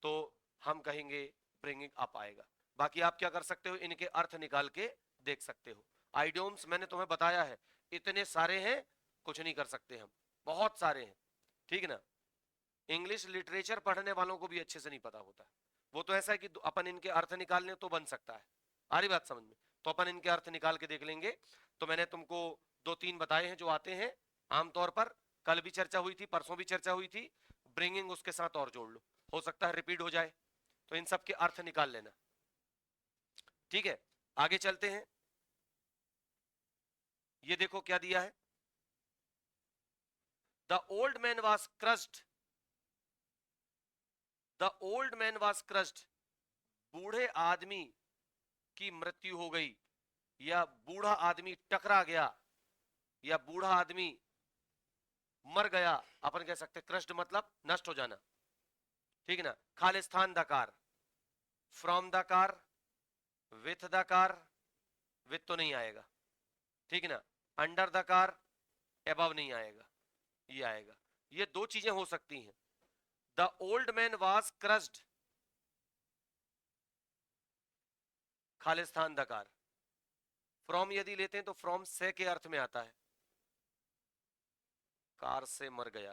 तो हम कहेंगे ब्रिंगिंग अप आएगा। बाकी आप क्या कर सकते हो, इनके अर्थ निकाल के देख सकते हो। आइडियोम्स मैंने तुम्हें बताया है, इतने सारे हैं, कुछ नहीं कर सकते हम, बहुत सारे हैं, ठीक है ना। इंग्लिश लिटरेचर पढ़ने वालों को भी अच्छे से नहीं पता होता, वो तो ऐसा है कि अपन इनके अर्थ निकाल लें तो बन सकता है, आ रही बात समझ में? तो अपन इनके अर्थ निकाल के देख लेंगे। तो मैंने तुमको दो तीन बताए हैं जो आते हैं आमतौर पर, कल भी चर्चा हुई थी, परसों भी चर्चा हुई थी, ब्रिंगिंग उसके साथ और जोड़ लो, हो सकता है रिपीट हो जाए, तो इन सब के अर्थ निकाल लेना, ठीक है। आगे चलते हैं, ये देखो क्या दिया है, the old man was crossed, the old man was crossed, बूढ़े आदमी की मृत्यु हो गई, या बूढ़ा आदमी टकरा गया, या बूढ़ा आदमी मर गया, अपन कह सकते क्रस्ट मतलब नष्ट हो जाना, ठीक है ना। खालिस्तान दकार, फ्रॉम दकार, विथ दकार, विथ तो नहीं आएगा, ठीक है ना, अंडर दकार, एबव नहीं आएगा, ये आएगा। ये दो चीजें हो सकती हैं, the old man was crushed, खालिस्तान दकार, फ्रॉम यदि लेते हैं तो फ्रॉम से के अर्थ में आता है, कार से मर गया,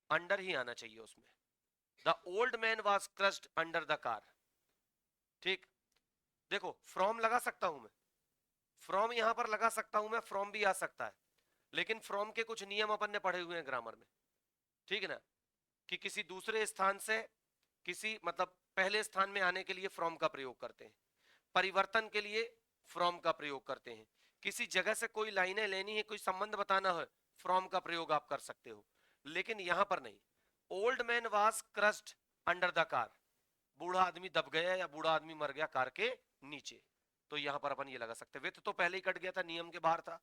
अंडर ही आना चाहिए उसमें, the old man was crossed under the car, ठीक। देखो फ्रॉम लगा सकता हूं मैं, फ्रॉम यहां पर लगा सकता हूं मैं, फ्रॉम भी आ सकता है, लेकिन फ्रॉम के कुछ नियम अपन ने पढ़े हुए हैं ग्रामर में, ठीक है ना, कि किसी दूसरे स्थान से किसी मतलब पहले स्थान में आने के लिए फ्रॉम का प्रयोग करते हैं, परिवर्तन के लिए फ्रॉम का प्रयोग करते हैं, किसी जगह से कोई लाइनें लेनी है, कोई संबंध बताना है, फ्रॉम का प्रयोग आप कर सकते हो, लेकिन यहां पर नहीं। Old man was crossed under the car, बूढ़ा आदमी दब गया या बूढ़ा आदमी मर गया कार के नीचे, तो यहां पर अपन ये लगा सकते। विथ तो पहले ही कट गया था, नियम के बाहर था,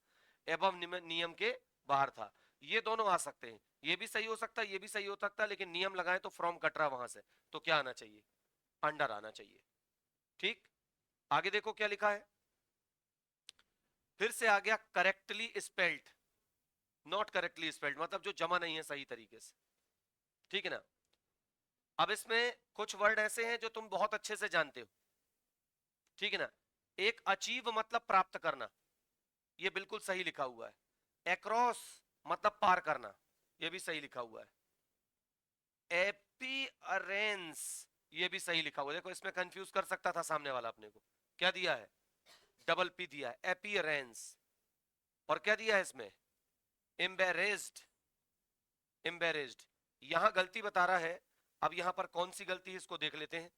एबव नियम के बाहर था, ये दोनों आ सकते हैं, ये भी सही हो सकता है, ये भी सही हो सकता है, लेकिन नियम लगाए तो फ्रॉम कट रहा वहां से, तो क्या आना चाहिए? अंडर आना चाहिए, ठीक। आगे देखो क्या लिखा है, फिर से आ गया correctly spelled, not correctly spelled मतलब जो जमा नहीं है सही तरीके से, ठीक है ना। अब इसमें कुछ वर्ड ऐसे हैं जो तुम बहुत अच्छे से जानते हो, ठीक है ना। एक अचीव मतलब प्राप्त करना, ये बिल्कुल सही लिखा हुआ है। एक्रॉस मतलब पार करना, ये भी सही लिखा हुआ है। एपियरेंस, ये भी सही लिखा हुआ है, देखो इसमें कंफ्यूज कर सकता था सामने वाला अपने को, क्या दिया है? डबल पी दिया है, एपियरेंस। और क्या दिया है इसमें? एम्बेरेस्ड, एम्बेरेस्ड, यहां गलती बता रहा है। अब यहां पर कौन सी गलती है इसको देख लेते हैं।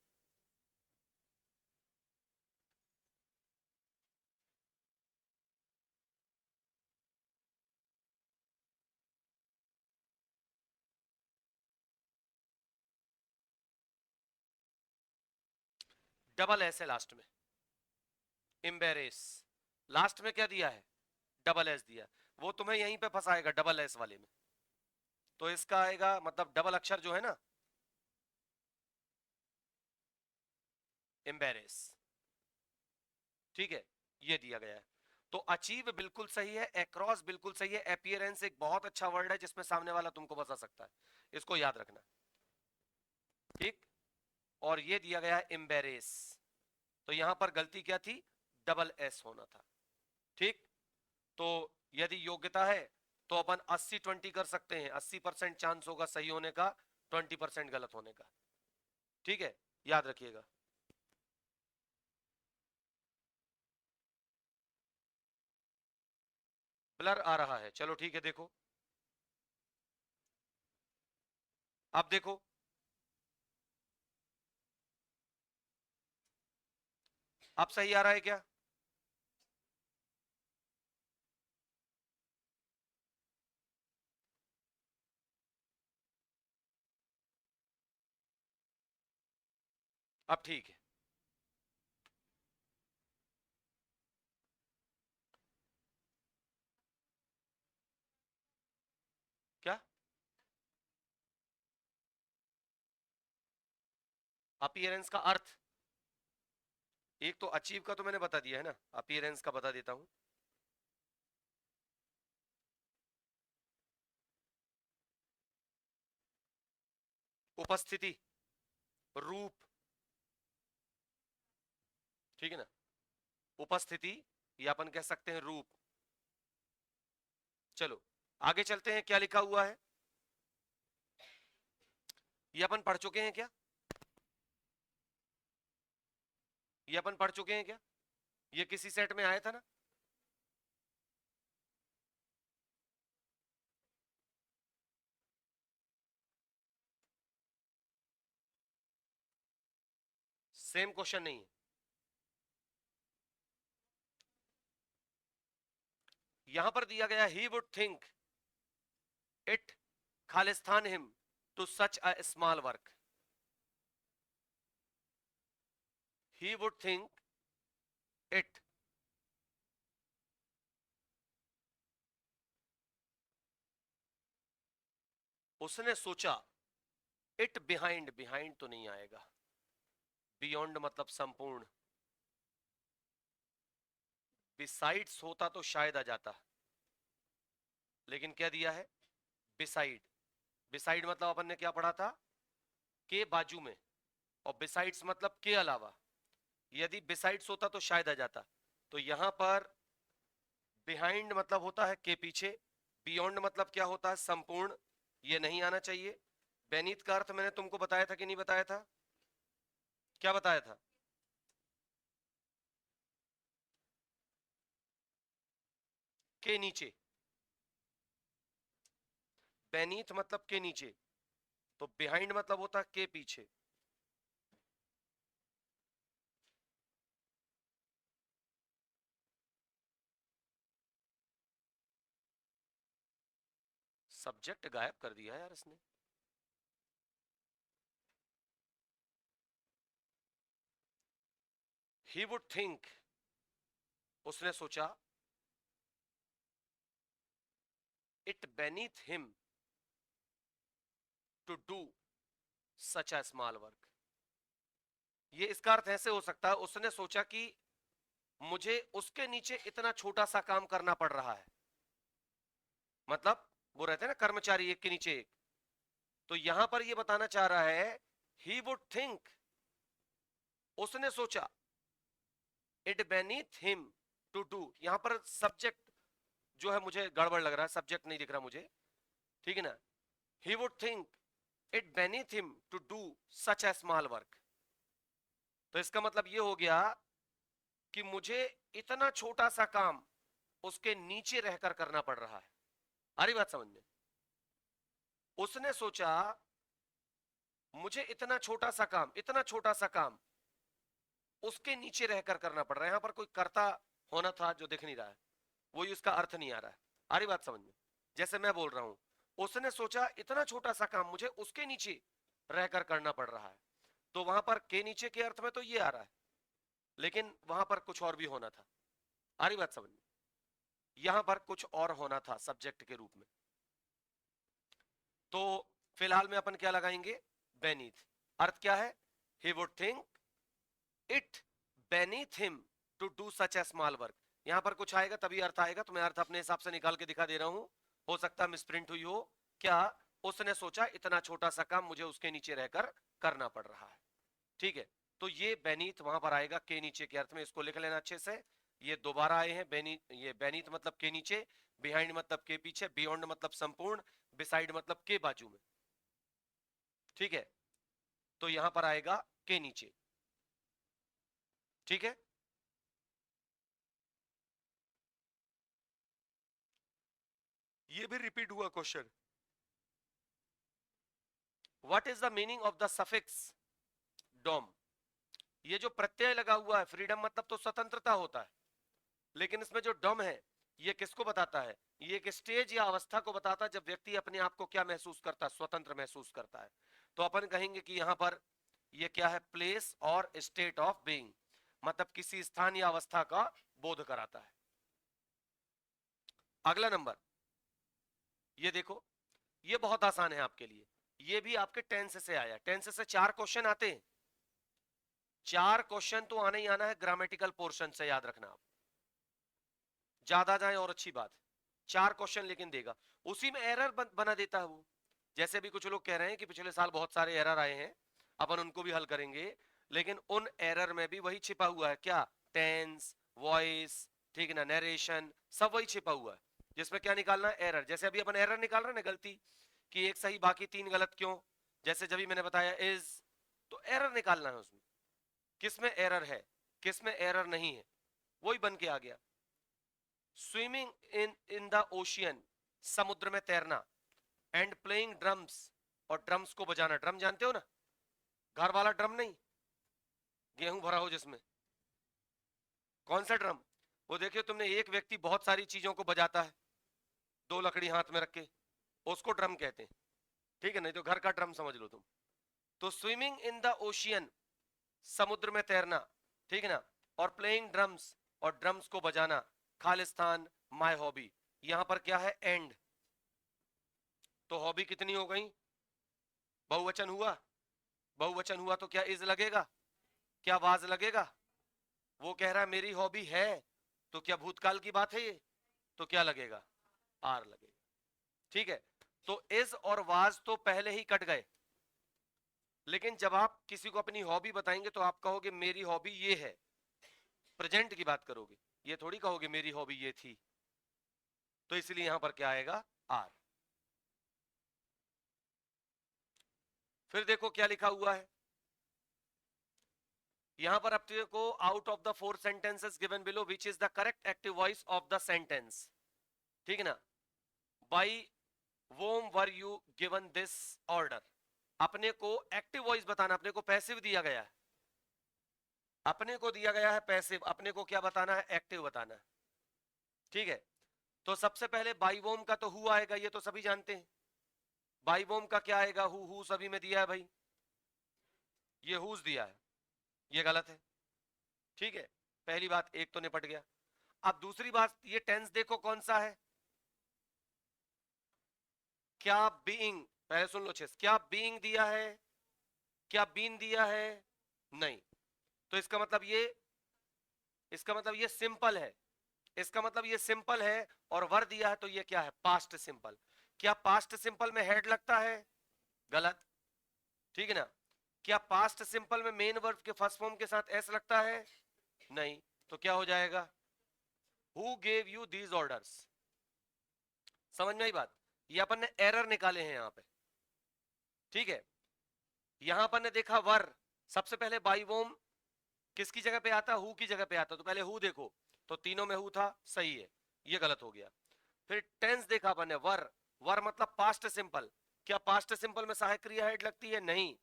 डबल एस है लास्ट में, एम्बेरेस, लास्ट में क्या दिया है? डबल एस दिया, वो तुम्हें यहीं पे फंसाएगा डबल एस वाले में, तो इसका आएगा मतलब डबल अक्षर जो है ना, एम्बेरेस, ठीक है, ये दिया गया है। तो अचीव बिल्कुल सही है, एक्रॉस बिल्कुल सही है, एपियरेंस एक बहुत अच्छा वर्ड है जिसमें सामने वाला तुमको फंसा सकता है, इसको याद रखना, ठीक। और ये दिया गया है एम्बेरेस, तो यहां पर गलती क्या थी? डबल एस होना था। ठीक, तो यदि योग्यता है तो अपन 80-20 कर सकते हैं। 80% चांस होगा सही होने का, 20% गलत होने का। ठीक है, याद रखिएगा। ब्लर आ रहा है, चलो ठीक है। देखो, अब देखो, अब सही आ रहा है क्या? अब ठीक है। क्या अपीयरेंस का अर्थ? एक तो अचीव का तो मैंने बता दिया है ना, अपीयरेंस का बता देता हूं। उपस्थिति, रूप, ठीक है ना, उपस्थिति या अपन कह सकते हैं रूप। चलो आगे चलते हैं, क्या लिखा हुआ है ये अपन पढ़ चुके हैं क्या? ये अपन पढ़ चुके हैं क्या? ये किसी सेट में आया था ना? सेम क्वेश्चन नहीं है। यहां पर दिया गया ही वुड थिंक इट खालिस्तान him to such a small work. He would think it, उसने सोचा, इट बिहाइंड, बिहाइंड तो नहीं आएगा, बियॉन्ड मतलब संपूर्ण, बिसाइड्स होता तो शायद आ जाता, लेकिन क्या दिया है? बिसाइड। बिसाइड मतलब अपन ने क्या पढ़ा था? के बाजू में, और बिसाइड्स मतलब के अलावा। यदि बिसाइड्स होता तो शायद आ जाता, तो यहां पर बिहाइंड मतलब होता है के पीछे, बियॉन्ड मतलब क्या होता है? संपूर्ण, ये नहीं आना चाहिए। बेनीथ का अर्थ मैंने तुमको बताया था कि नहीं बताया था? क्या बताया था? के नीचे, बेनीथ मतलब के नीचे, तो बिहाइंड मतलब होता है के पीछे। सब्जेक्ट गायब कर दिया यार इसने। ही वुड थिंक, उसने सोचा, it beneath him to do such a small work. ये इसका अर्थ ऐसे हो सकता है, उसने सोचा कि मुझे उसके नीचे इतना छोटा सा काम करना पड़ रहा है। मतलब वो रहते हैं ना कर्मचारी, एक के नीचे एक। तो यहां पर ये बताना चाह रहा है, ही वुड थिंक, उसने सोचा, it beneath him to do, यहां पर सब्जेक्ट जो है मुझे गड़बड़ लग रहा है, सब्जेक्ट नहीं दिख रहा मुझे, ठीक है ना। He would think it beneath him to do such a small work. तो इसका मतलब ये हो गया कि मुझे इतना छोटा सा काम उसके नीचे रहकर करना पड़ रहा है। आ रही बात समझ में? उसने सोचा, मुझे इतना छोटा सा काम, इतना छोटा सा काम उसके नीचे रहकर करना पड़ रहा है। यहां पर कोई कर्ता होना था जो दिख नहीं रहा है, वही उसका अर्थ नहीं आ रहा है। आ रही बात समझ में? जैसे मैं बोल रहा हूं, उसने सोचा इतना छोटा सा काम मुझे उसके नीचे रहकर करना पड़ रहा है, तो वहां पर के नीचे के अर्थ में तो ये आ रहा है, लेकिन वहां पर कुछ और भी होना था। आ रही बात समझ में? यहां पर कुछ और होना था सब्जेक्ट के रूप में। तो फिलहाल में अपन क्या लगाएंगे? बेनीथ। अर्थ क्या है? He would think it beneath him to do such a small work. यहां पर कुछ आएगा तभी अर्थ आएगा, तो मैं अर्थ अपने हिसाब से निकाल के दिखा दे रहा हूं, हो सकता है मिसप्रिंट हुई हो। क्या? उसने सोचा इतना छोटा सा काम मुझे उसके नीचे रहकर करना पड़ रहा है। ठीक है, तो ये बेनीथ वहां पर आएगा के नीचे के अर्थ में, इसको लिख लेना अच्छे से। ये दोबारा आए हैं बेनी, ये बेनीथ मतलब के नीचे, बिहाइंड मतलब के पीछे, बियॉन्ड मतलब संपूर्ण, बिसाइड मतलब के बाजू में। ठीक है, तो यहां पर आएगा के नीचे। ठीक है, ये भी रिपीट हुआ question. What is the meaning of the suffix dom? ये जो प्रत्यय लगा हुआ है, फ्रीडम मतलब तो स्वतंत्रता होता है, लेकिन इसमें जो डम है ये किसको बताता है? ये एक स्टेज या अवस्था को बताता है जब व्यक्ति अपने आप को क्या महसूस करता है, स्वतंत्र महसूस करता है। तो अपन कहेंगे कि यहां पर ये क्या है? प्लेस और स्टेट ऑफ बीइंग, मतलब किसी स्थान या अवस्था का बोध कराता है। अगला नंबर, ये देखो, ये बहुत आसान है आपके लिए, ये भी आपके टेंस से आया। टेंस से 4 क्वेश्चन आते हैं, 4 क्वेश्चन तो आना ही आना है ग्रामेटिकल पोर्शन से, याद रखना आप। ज्यादा जाए और अच्छी बात, 4 क्वेश्चन लेकिन देगा, उसी में एरर बना देता है वो। जैसे भी कुछ लोग कह रहे हैं कि पिछले साल बहुत सारे एरर आए हैं, अपन उनको भी हल करेंगे, लेकिन उन एरर में भी वही छिपा हुआ है, क्या? टेंस, वॉइस, ठीक है ना, नरेशन, सब वही छिपा हुआ है, जिसमें क्या निकालना है? एरर। जैसे अभी अपन एरर निकाल रहे हैं ना, गलती कि एक सही बाकी 3 गलत क्यों, जैसे जब भी मैंने बताया इज, तो एरर निकालना है उसमें, किसमें एरर है, किसमें एरर नहीं है, वही बन के आ गया। स्विमिंग इन द ओशियन, समुद्र में तैरना, एंड प्लेइंग ड्रम्स, और ड्रम्स को बजाना। ड्रम जानते हो ना, घर वाला ड्रम नहीं, गेहूं भरा हो जिसमें, कौन सा ड्रम? वो देखियो तुमने, एक व्यक्ति बहुत सारी चीजों को बजाता है 2 लकड़ी हाथ में रख के, उसको ड्रम कहते हैं। ठीक है, नहीं तो घर का ड्रम समझ लो तुम। तो स्विमिंग इन द ओशियन, समुद्र में तैरना, ठीक है ना, और प्लेइंग ड्रम्स, और ड्रम्स को बजाना, खालिस्तान, माय हॉबी। यहां पर क्या है? एंड। तो हॉबी कितनी हो गई? बहुवचन हुआ, बहुवचन हुआ तो क्या इज लगेगा, क्या वाज लगेगा? वो कह रहा है मेरी हॉबी है, तो क्या भूतकाल की बात है ये? तो क्या लगेगा? आर लगेगा। ठीक है, तो इज और वाज तो पहले ही कट गए, लेकिन जब आप किसी को अपनी हॉबी बताएंगे तो आप कहोगे मेरी हॉबी ये है, प्रेजेंट की बात करोगे, ये थोड़ी कहोगे मेरी हॉबी ये थी। तो इसलिए यहां पर क्या आएगा? आर। फिर देखो क्या लिखा हुआ है यहां पर, अपने को out of the 4 sentences given below which is the correct active voice of the sentence. ठीक है ना, by whom were you given this order. अपने को एक्टिव वॉइस बताना, अपने को पैसिव दिया गया है, अपने को दिया गया है पैसिव, अपने को क्या बताना है? एक्टिव बताना है। ठीक है, तो सबसे पहले बाई वोम का तो हु आएगा, ये तो सभी जानते हैं। बाई वोम का क्या आएगा? हु सभी में दिया है भाई, ये हुज दिया है, ये गलत है। ठीक है, पहली बात एक तो निपट गया। अब दूसरी बात, ये टेंस देखो कौन सा है, क्या बीइंग, पहले सुन लो चेस, क्या बीइंग दिया है, क्या बीन दिया है? नहीं। तो इसका मतलब ये सिंपल है, इसका मतलब ये सिंपल है, और वर दिया है तो ये क्या है? Past simple. क्या पास्ट सिंपल में हेड लगता है? गलत। ठीक है ना, क्या पास्ट सिंपल में मेन वर्ब के फर्स्ट फॉर्म के साथ एस लगता है? नहीं। तो क्या हो जाएगा? Who gave you these orders. समझ में आई बात? ये अपन ने एरर निकाले हैं यहां पे। ठीक है, यहां अपन ने देखा वर, सबसे पहले बाई वोम किसकी जगह पे आता? हु की जगह पे आता, तो पहले हु देखो, तो तीनों में हु था, सही है, ये गलत हो गया। फिर टेंस देखा अपन ने, वर, वर मतलब पास्ट सिंपल, क्या पास्ट सिंपल में सहायक क्रिया हेड लगती है? नहीं।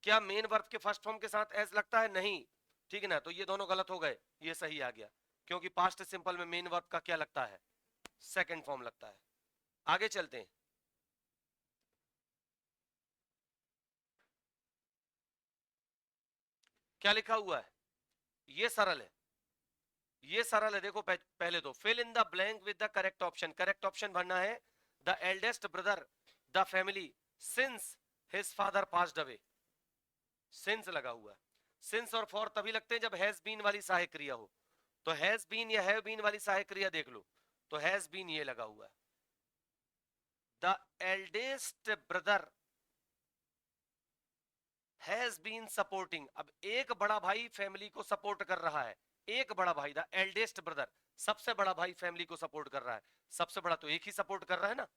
क्या मेन वर्ब के फर्स्ट फॉर्म के साथ एस लगता है? नहीं। ठीक है ना, तो ये दोनों गलत हो गए, ये सही आ गया, क्योंकि पास्ट सिंपल में मेन वर्ब का क्या लगता है? सेकंड फॉर्म लगता है। आगे चलते हैं, क्या लिखा हुआ है, ये सरल है, ये सरल है। देखो पहले तो fill in the blank with the correct option, correct option भरना है the eldest brother the family since his father passed away. Since लगा हुआ है, सिंस और फॉर तभी लगते हैं जब हैज बीन वाली सहायक क्रिया हो, तो हैज बीन या हैव बीन वाली सहायक क्रिया देख लो, तो हैज बीन ये लगा हुआ है। The eldest brother has been supporting, अब एक बड़ा भाई फैमिली को सपोर्ट कर रहा है, एक बड़ा भाई था, एल्डेस्ट ब्रदर, सबसे बड़ा भाई फैमिली को सपोर्ट कर रहा है, सबसे बड़ा तो एक ही सपोर्ट कर रहा है ना,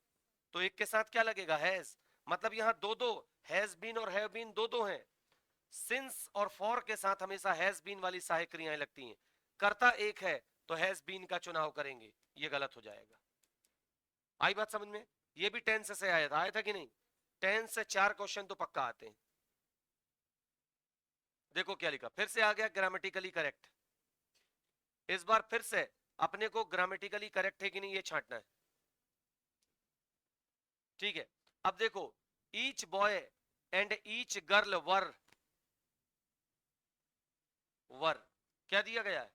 तो एक के साथ क्या लगेगा, हैज। मतलब यहां दो दो, हैज बीन और हैव बीन दो दो हैं। सिंस और फॉर के साथ हमेशा हैज बीन वाली सहायक क्रियाएं लगती हैं। कर्ता एक है तो हैज बीन का चुनाव करेंगे, ये गलत हो जाएगा। आई बात समझ में? ये भी टेंस से आया था कि नहीं? टेंस से 4 क्वेश्चन तो पक्का आते हैं। देखो क्या लिखा, फिर से आ गया ग्रामेटिकली करेक्ट। इस बार फिर से अपने को ग्रामेटिकली करेक्ट है कि नहीं ये छांटना है। ठीक है, अब देखो, each boy and each girl were, were क्या दिया गया है,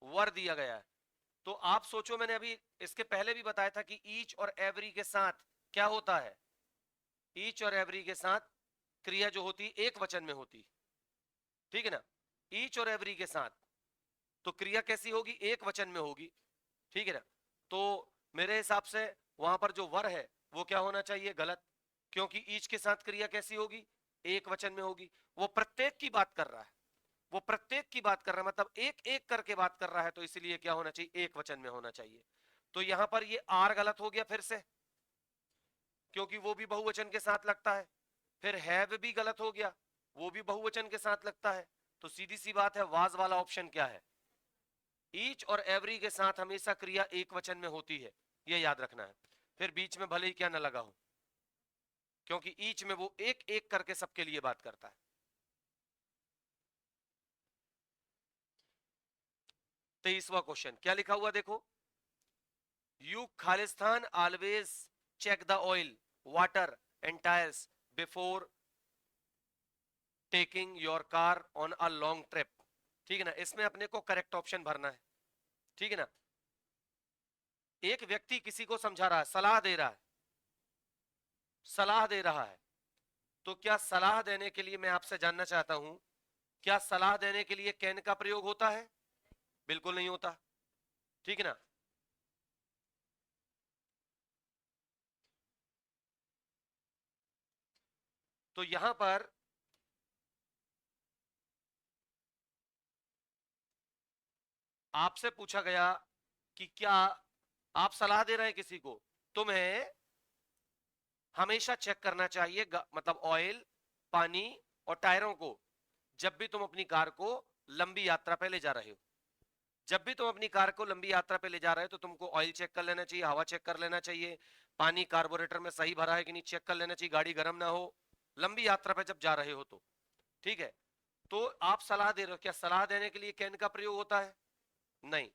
वर दिया गया है। तो आप सोचो, मैंने अभी इसके पहले भी बताया था कि ईच और एवरी के साथ क्या होता है, ईच और एवरी के साथ क्रिया जो होती एक वचन में होती, ठीक है ना, ईच और एवरी के साथ तो क्रिया कैसी होगी, एक वचन में होगी, ठीक है ना। तो मेरे हिसाब से वहां पर जो वर है वो क्या होना चाहिए, गलत, क्योंकि ईच के साथ क्रिया कैसी होगी, एक वचन में होगी। वो प्रत्येक की बात कर रहा है, वो प्रत्येक की बात कर रहा है, मतलब एक एक करके बात कर रहा है, तो इसलिए क्या होना चाहिए, एक वचन में होना चाहिए। तो यहां पर ये आर गलत हो गया फिर से, क्योंकि वो भी बहुवचन के साथ लगता है। फिर हैव भी गलत हो गया, वो भी बहुवचन के साथ लगता है। तो सीधी सी बात है, वाज वाला ऑप्शन क्या है, ईच और एवरी के साथ हमेशा क्रिया एक वचन में होती है, ये याद रखना है। फिर बीच में भले ही क्या ना लगा हो, क्योंकि ईच में वो एक एक करके सबके लिए बात करता है। 23वां क्वेश्चन क्या लिखा हुआ देखो, यू खालिस्तान always check the oil, water and tyres before taking your car on a long trip. ठीक है ना, इसमें अपने को करेक्ट ऑप्शन भरना है, ठीक है ना। एक व्यक्ति किसी को समझा रहा है, सलाह दे रहा है, सलाह दे रहा है, तो क्या सलाह देने के लिए मैं आपसे जानना चाहता हूं, क्या सलाह देने के लिए कैन का प्रयोग होता है? बिल्कुल नहीं होता, ठीक है ना। तो यहां पर आपसे पूछा गया कि क्या आप सलाह दे रहे हैं किसी को, तुम्हें हमेशा चेक करना चाहिए मतलब ऑयल, पानी और टायरों को, जब भी तुम अपनी कार को लंबी यात्रा पे ले जा रहे हो। जब भी तुम अपनी कार को लंबी यात्रा पे ले जा रहे हो तो तुमको ऑयल चेक कर लेना चाहिए, हवा चेक कर लेना चाहिए, पानी कार्बोरेटर में सही भरा है कि नहीं चेक कर लेना चाहिए, गाड़ी गर्म ना हो, लंबी यात्रा पे जब जा रहे हो तो, ठीक है। तो आप सलाह दे रहे हो, क्या सलाह देने के लिए कैन का प्रयोग होता है? नहीं।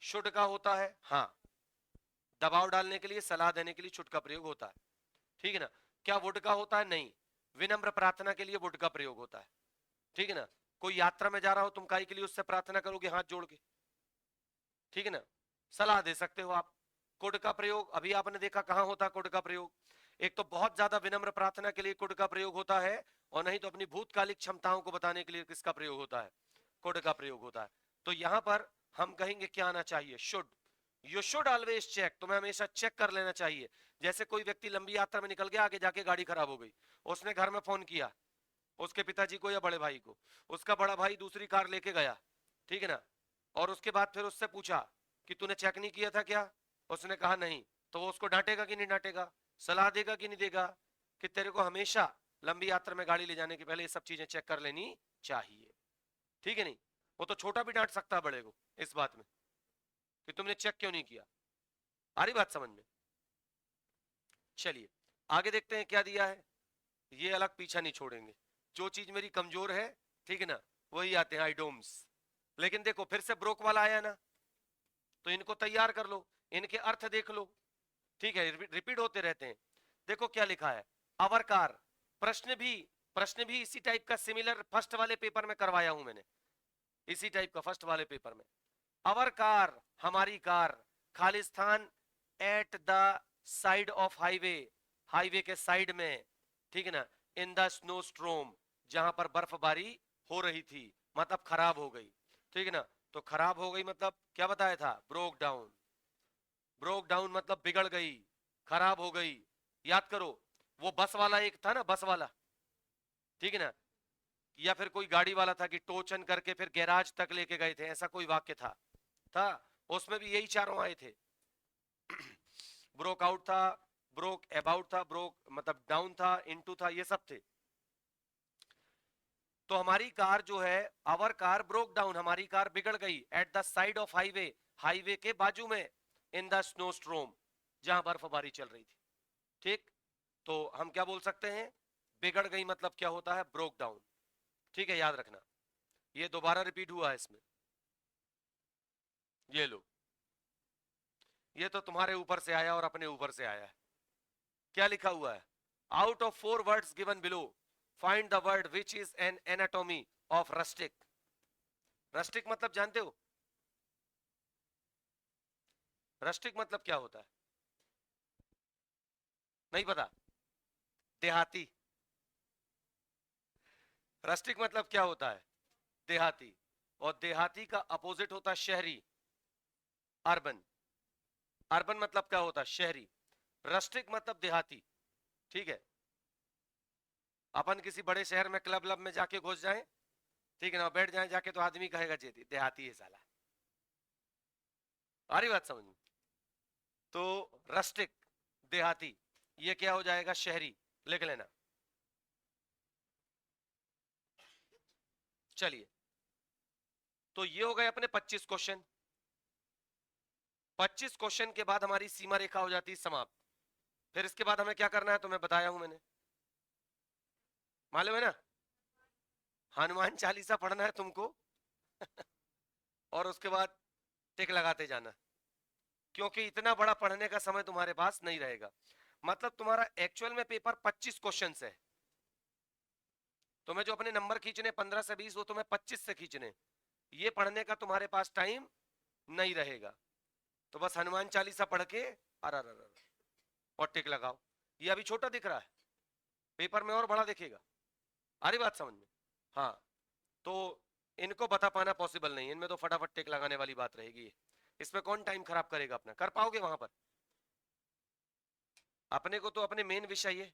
शुड का होता है, हाँ, दबाव डालने के लिए, सलाह देने के लिए शुड का प्रयोग होता है, ठीक है ना। क्या वुड का होता है? नहीं। विनम्र प्रार्थना के लिए वुड का प्रयोग होता है, ठीक है ना। कोई यात्रा में जा रहा हो तुम, काई के लिए उससे प्रार्थना करोगे हाथ जोड़ के, ठीक है ना, सलाह दे सकते हो आप। कुड का प्रयोग अभी आपने देखा कहां होता है कुड का प्रयोग, एक तो बहुत ज्यादा विनम्र प्रार्थना के लिए कुड का प्रयोग होता है, और नहीं तो अपनी भूतकालिक क्षमताओं को बताने के लिए किसका प्रयोग होता है, कुड का प्रयोग होता है। तो यहां पर हम कहेंगे क्या आना चाहिए, should. You should always check, तुम्हें हमेशा चेक कर लेना चाहिए। जैसे कोई व्यक्ति लंबी यात्रा में निकल गया, आगे जाके गाड़ी खराब हो गई, उसने घर में फोन किया उसके पिताजी को या बड़े भाई को, उसका बड़ा भाई दूसरी कार लेके गया, ठीक है ना, और उसके बाद फिर उससे पूछा कि तूने चेक नहीं किया था क्या, उसने कहा नहीं, तो वो उसको डांटेगा कि नहीं डांटेगा, सलाह देगा कि नहीं देगा, कि तेरे को हमेशा लंबी यात्रा में गाड़ी ले जाने के पहले ये सब चीजें चेक कर लेनी चाहिए, ठीक है नहीं। वो तो छोटा भी डांट सकता है बड़े को इस बात में कि तुमने चेक क्यों नहीं किया। आ रही बात समझ में? चलिए आगे देखते हैं क्या दिया है, ये अलग पीछा नहीं छोड़ेंगे, जो चीज मेरी कमजोर है, ठीक है ना, वही आते हैं आइडोम्स। लेकिन देखो फिर से ब्रोक वाला आया ना, तो इनको तैयार कर लो, इनके अर्थ देख लो, ठीक है, रिपीट होते रहते हैं। देखो क्या लिखा है, अवर कार, प्रश्न भी इसी टाइप का सिमिलर फर्स्ट वाले पेपर में करवाया हूं मैंने, इसी टाइप का फर्स्ट वाले पेपर में। अवर कार, हमारी car, Khalistan at the side of highway, highway के साइड में, ठीक है ना, इन द स्नो स्ट्रोम, जहां पर बर्फबारी हो रही थी, मतलब खराब हो गई, ठीक है ना। तो खराब हो गई मतलब क्या बताया था, ब्रोक डाउन, ब्रोक डाउन मतलब बिगड़ गई, खराब हो गई। याद करो, वो बस वाला एक था ना, बस वाला, ठीक है ना, या फिर कोई गाड़ी वाला था कि टोचन करके फिर गैराज तक लेके गए थे, ऐसा कोई वाक्य था उसमें भी यही चारों आए थे। ब्रोक आउट था, ब्रोक अबाउट था, ब्रोक मतलब डाउन था, इनटू था, ये सब थे। तो हमारी कार जो है, आवर कार ब्रोक डाउन, हमारी कार बिगड़ गई at the side of highway, highway के बाजू में, इन द स्नो स्ट्रोम, जहां बर्फबारी चल रही थी। ठीक, तो हम क्या बोल सकते हैं, बिगड़ गई मतलब क्या होता है, ब्रोक डाउन। ठीक है, याद रखना, ये दोबारा रिपीट हुआ है इसमें। ये लो, ये तो तुम्हारे ऊपर से आया और अपने ऊपर से आया है। क्या लिखा हुआ है, out of 4 words given below find the word which is an anatomy of rustic. Rustic मतलब जानते हो, रस्टिक मतलब क्या होता है, नहीं पता, देहाती। रस्टिक मतलब क्या होता है, देहाती, और देहाती का अपोजिट होता है शहरी, अर्बन। अर्बन मतलब क्या होता है, शहरी। रस्टिक मतलब देहाती। ठीक है, अपन किसी बड़े शहर में क्लब लब में जाके घुस जाएं, ठीक है ना, बैठ जाएं जाके, तो आदमी कहेगा जी देहाती है साला। आ रही बात समझ में, तो रस्टिक देहाती, ये क्या हो जाएगा, शहरी, लिख लेना। चलिए, तो ये हो गए अपने 25 क्वेश्चन। 25 क्वेश्चन के बाद हमारी सीमा रेखा हो जाती है समाप्त। फिर इसके बाद हमें क्या करना है, तो मैं बताया हूं मैंने, मालूम है ना, हनुमान चालीसा पढ़ना है तुमको। और उसके बाद टिक लगाते जाना, क्योंकि इतना बड़ा पढ़ने का समय तुम्हारे पास नहीं रहेगा। मतलब तुम्हारा एक्चुअल में पेपर 25 क्वेश्चन है, तुम्हें जो अपने नंबर खींचने 15 से 20, वो तुम्हें 25 से खींचने, ये पढ़ने का तुम्हारे पास टाइम नहीं रहेगा। तो बस हनुमान चालीसा पढ़ के और टिक लगाओ। ये अभी छोटा दिख रहा है, पेपर में और बड़ा दिखेगा। आ रही बात समझ में, हाँ। तो इनको बता पाना पॉसिबल नहीं, इनमें तो फटाफट टिक लगाने वाली बात रहेगी। इसमें कौन टाइम खराब करेगा अपना, कर पाओगे वहां पर, अपने को तो अपने मेन विषय है,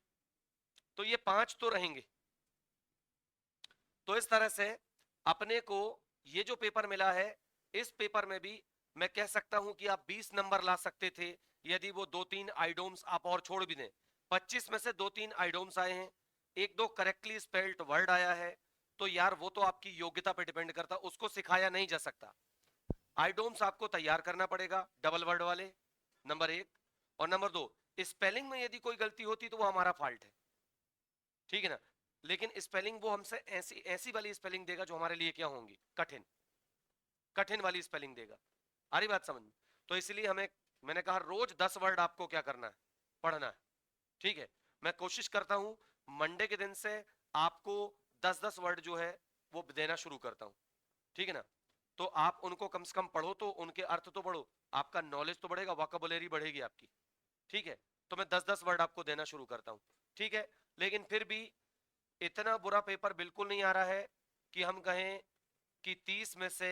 तो ये 5 तो रहेंगे। तो इस तरह से अपने को ये जो पेपर मिला है, इस पेपर में भी मैं कह सकता हूं कि आप 20 नंबर ला सकते थे, यदि वो 2-3 आइडोम्स आप और छोड़ भी दें। 25 में से 2-3 आइडोम्स आए हैं, 1-2 करेक्टली स्पेल्ड वर्ड आया है, तो यार वो तो आपकी योग्यता पर डिपेंड करता, उसको सिखाया नहीं जा सकता। आइडोम्स आपको तैयार करना पड़ेगा, डबल वर्ड वाले, नंबर 1। और नंबर 2, स्पेलिंग में यदि कोई गलती होती तो वो हमारा फॉल्ट है, ठीक है ना। लेकिन स्पेलिंग वो हमसे ऐसी ऐसी वाली स्पेलिंग देगा जो हमारे लिए क्या होंगी, कठिन, कठिन वाली स्पेलिंग देगा। आ रही बात समझ में, तो इसलिए हमें, मैंने कहा रोज 10 वर्ड आपको क्या करना है, पढ़ना है। ठीक है, मैं कोशिश करता हूं मंडे के दिन से आपको 10-10 वर्ड जो है वो देना शुरू करता हूं, ठीक है ना। तो आप उनको कम से कम पढ़ो, तो उनके अर्थ तो पढ़ो, आपका नॉलेज तो बढ़ेगा, वोकैबुलरी बढ़ेगी आपकी। ठीक है, तो मैं 10-10 वर्ड आपको देना शुरू करता हूं, ठीक है। लेकिन फिर भी इतना बुरा पेपर बिल्कुल नहीं आ रहा है कि हम कहें कि 30 में से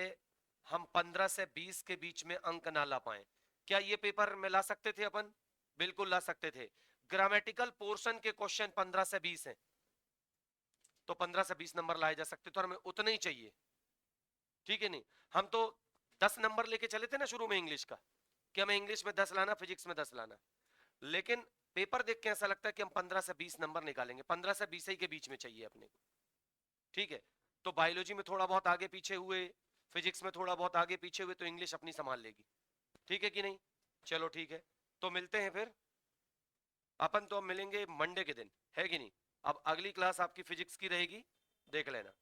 हम 15 से 20 के बीच में अंक ना ला पाए। क्या ये पेपर में ला सकते थे अपन, बिल्कुल ला सकते थे। ग्रामेटिकल पोर्शन के क्वेश्चन 15 से 20 हैं, तो 15 से 20 नंबर लाए जा सकते, तो हमें उतने ही चाहिए, ठीक है। नहीं, हम तो 10 नंबर लेके चले थे ना शुरू में इंग्लिश का, कि हमें इंग्लिश में 10 लाना, फिजिक्स में 10 लाना। लेकिन पेपर देख के ऐसा लगता है कि हम 15 से 20 नंबर निकालेंगे, 15 से 20 ही के बीच में चाहिए अपने को, ठीक है। तो बायोलॉजी में थोड़ा बहुत आगे पीछे हुए, फिजिक्स में थोड़ा बहुत आगे पीछे हुए, तो इंग्लिश अपनी संभाल लेगी, ठीक है कि नहीं। चलो ठीक है, तो मिलते हैं फिर, अपन तो अब मिलेंगे मंडे के दिन, है कि नहीं। अब अगली क्लास आपकी फिजिक्स की रहेगी, देख लेना।